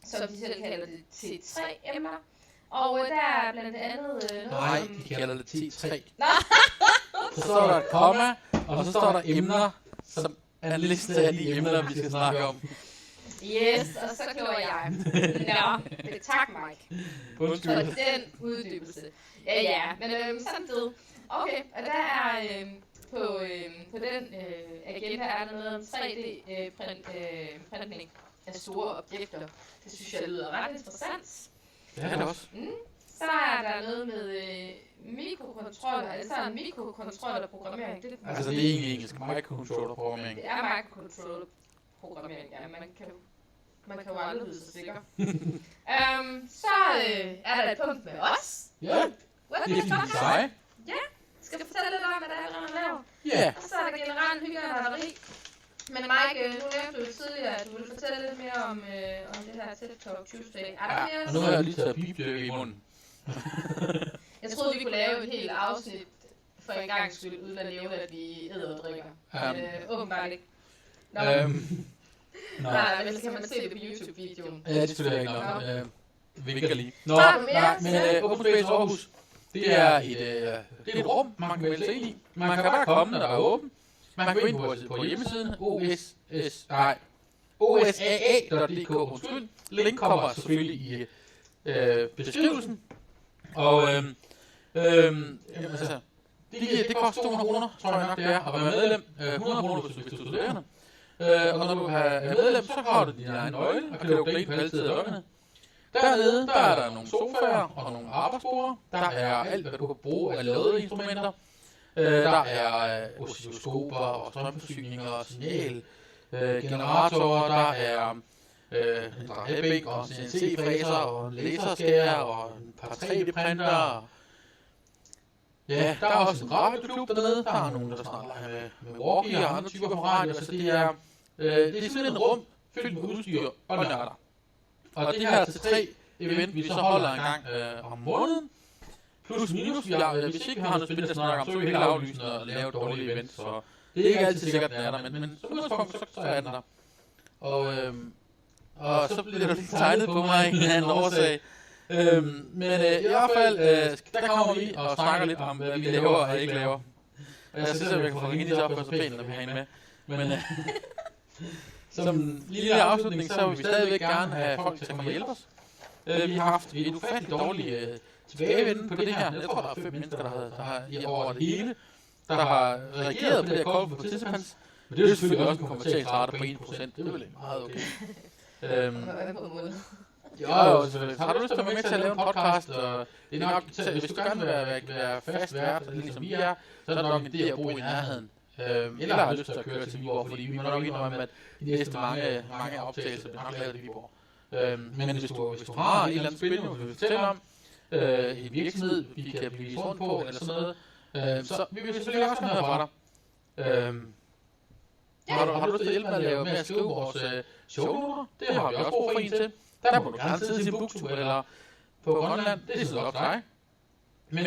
som de selv kalder det T3-emner. Og der er blandt andet Nej, de kalder det T3. Så står der et komma, og så står der emner, som er en liste af de emner, vi skal snakke om. Yes, og så klår jeg. Nå, tak Mike. Undskyld. For den uddybelse. Ja, men sådan det. Okay, og der er på den agenda er der noget om 3D-printning af store objekter. Det synes jeg lyder ret interessant. Det er det også. Så er der noget med mikrokontroller, altså en mikrokontrollerprogrammering. Altså det er egentlig engelsk, microcontroller-programmering. Det er microcontroller-programmering, ja, man kan jo aldrig vide sig sikker. Så er der et punkt med os. Ja, det er fint dig. Ja, skal du fortælle lidt om, hvad der er, man laver? Ja. Og så er der generelt hygge og nørderi. Men Mike, nu nævnte du tidligere, at du ville fortælle lidt mere om det her TED Talk Tuesday. Er der mere? Og nu har jeg lige taget pipdøk i munden. Jeg troede, vi kunne lave et helt afsnit for en gang skyld, uden at nævne, at vi æder og drikker. Men åbenbart ikke. Nej, men så kan man se det på YouTube-videoen. Ja, det skulle jeg ikke nok. Vinker lige. Nej, men Open Space Aarhus, det er et rum, man kan melde sig ind i. Man kan bare komme, når der er åben. Man kan gå ind på hjemmesiden, osaa.dk. Link kommer selvfølgelig i beskrivelsen. Og altså, det koster 200 kroner, tror jeg nok det er, at være medlem. 100 kroner, hvis du er studerende. Og når du er medlem, så har du din egen nøgle, og kan lukke dig ind på alle tider af døgnet. Dernede, der er der nogle sofaer og nogle arbejdsborde. Der er alt, hvad du kan bruge af ladede instrumenter. Der er oscilloskoper og strømforsyninger og signal, generatorer, der er en drejebænk og CNC-fræser og laserskærer og et par 3D-printer. Ja, der er også en radioklub dernede. Der er nogen, der snart leger med walkie og andre typer for radio. Så det er sådan et rum fyldt med udstyr og nørder. Og det her er til 3 event, vi så holder en gang om måneden. Plus minus, hvis ikke vi har noget spil, der snakker om, så er vi helt aflysende og lave et dårligt event. Så det er ikke altid sikkert, den er der, men som udgangspunkt, så er den der. Og så bliver der lidt tegnet på mig af en anden årsag. Men i hvert fald, der kommer vi og snakker lidt om, hvad vi laver og ikke laver. Og jeg synes, at jeg kan få ringet op for så pænt, når vi har en med. Men som lille afslutning, så vil vi stadigvæk gerne have folk til at komme og hjælpe os. Vi har haft et ufatteligt dårligt tilbagevenden på det her. Jeg tror, der er 5 mennesker, der har over det hele, der har reageret på det her call for participants. Men det er jo selvfølgelig også en konverteringsrate på 1%. Det er vel meget okay. Jo, selvfølgelig. Har du lyst til at være med til at lave en podcast? Og det er nok, hvis du gerne vil være fast vært, ligesom vi er, så er det nok en idé at bo i nærheden. Eller har lyst til at køre til Viborg, fordi vi må nok indrømme, at de næste mange optagelser bliver nok lavet i Viborg. Men hvis du har et eller andet spil, du vil fortælle om, en virksomhed, vi kan blive rundt på, eller sådan noget, så vi vil selvfølgelig også høre fra dig. Har du lyst til at hjælpe med at skrive vores shownoter? Det har vi også brug for en til. Der må du gerne sidde til Bugtue eller på Grønland. Det er så op til dig. Men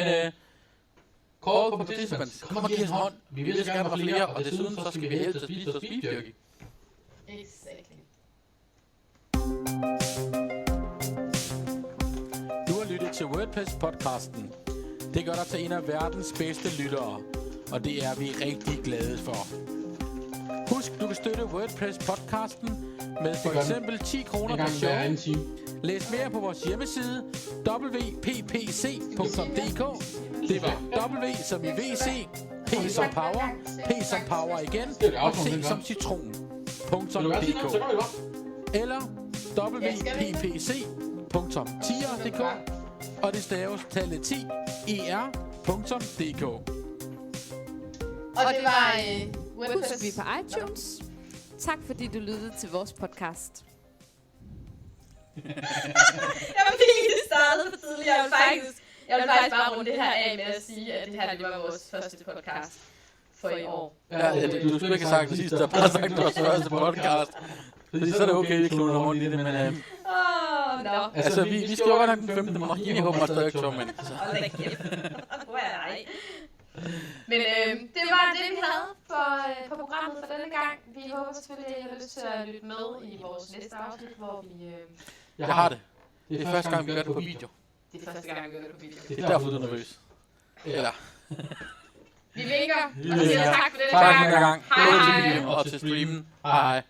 call for participants. Kom og giv en hånd. Vi vil gerne have flere, og desuden så skal vi hjælpe til at spise noget beef jerky. Exactly. Du har lyttet til WordPress-podcasten. Det gør dig til en af verdens bedste lyttere, og det er vi rigtig glade for. Husk, du kan støtte WordPress-podcasten med for eksempel 10 kroner per show. Læs mere på vores hjemmeside wppc.dk. Det var W som i WC, P som power, P som power igen, og C som citron.dk. Eller wppc.tier.dk, og det staves tallet 10 er.dk. Og det var Husk vi på iTunes. Tak fordi du lyttede til vores podcast. Jeg var lige startet for tidligt. Jeg vil faktisk bare runde det her af med at sige, at det her det var vores første podcast for i år. Ja, du skulle ikke have sagt det sidste, der bare sagt, at det var første podcast. Fordi så er det okay, vi kluner rundt i det, men... Altså, vi skal jo godt have den 15. maj. Jeg håber stadig ikke sjov, men... Hold da kæft. Hvor er dig? Men det var det, vi havde på programmet for denne gang. Vi håber selvfølgelig, at I har lyst til at lytte med i vores næste afsnit, hvor vi... Jeg har det. Det er første gang, vi gør det på video. Det er første gang, vi gør det på video. Det er derfor, du er nervøs. Eller... Vi vinker, og siger tak for denne gang. Tak for denne gang. Hej hej. Og til streamen. Hej hej.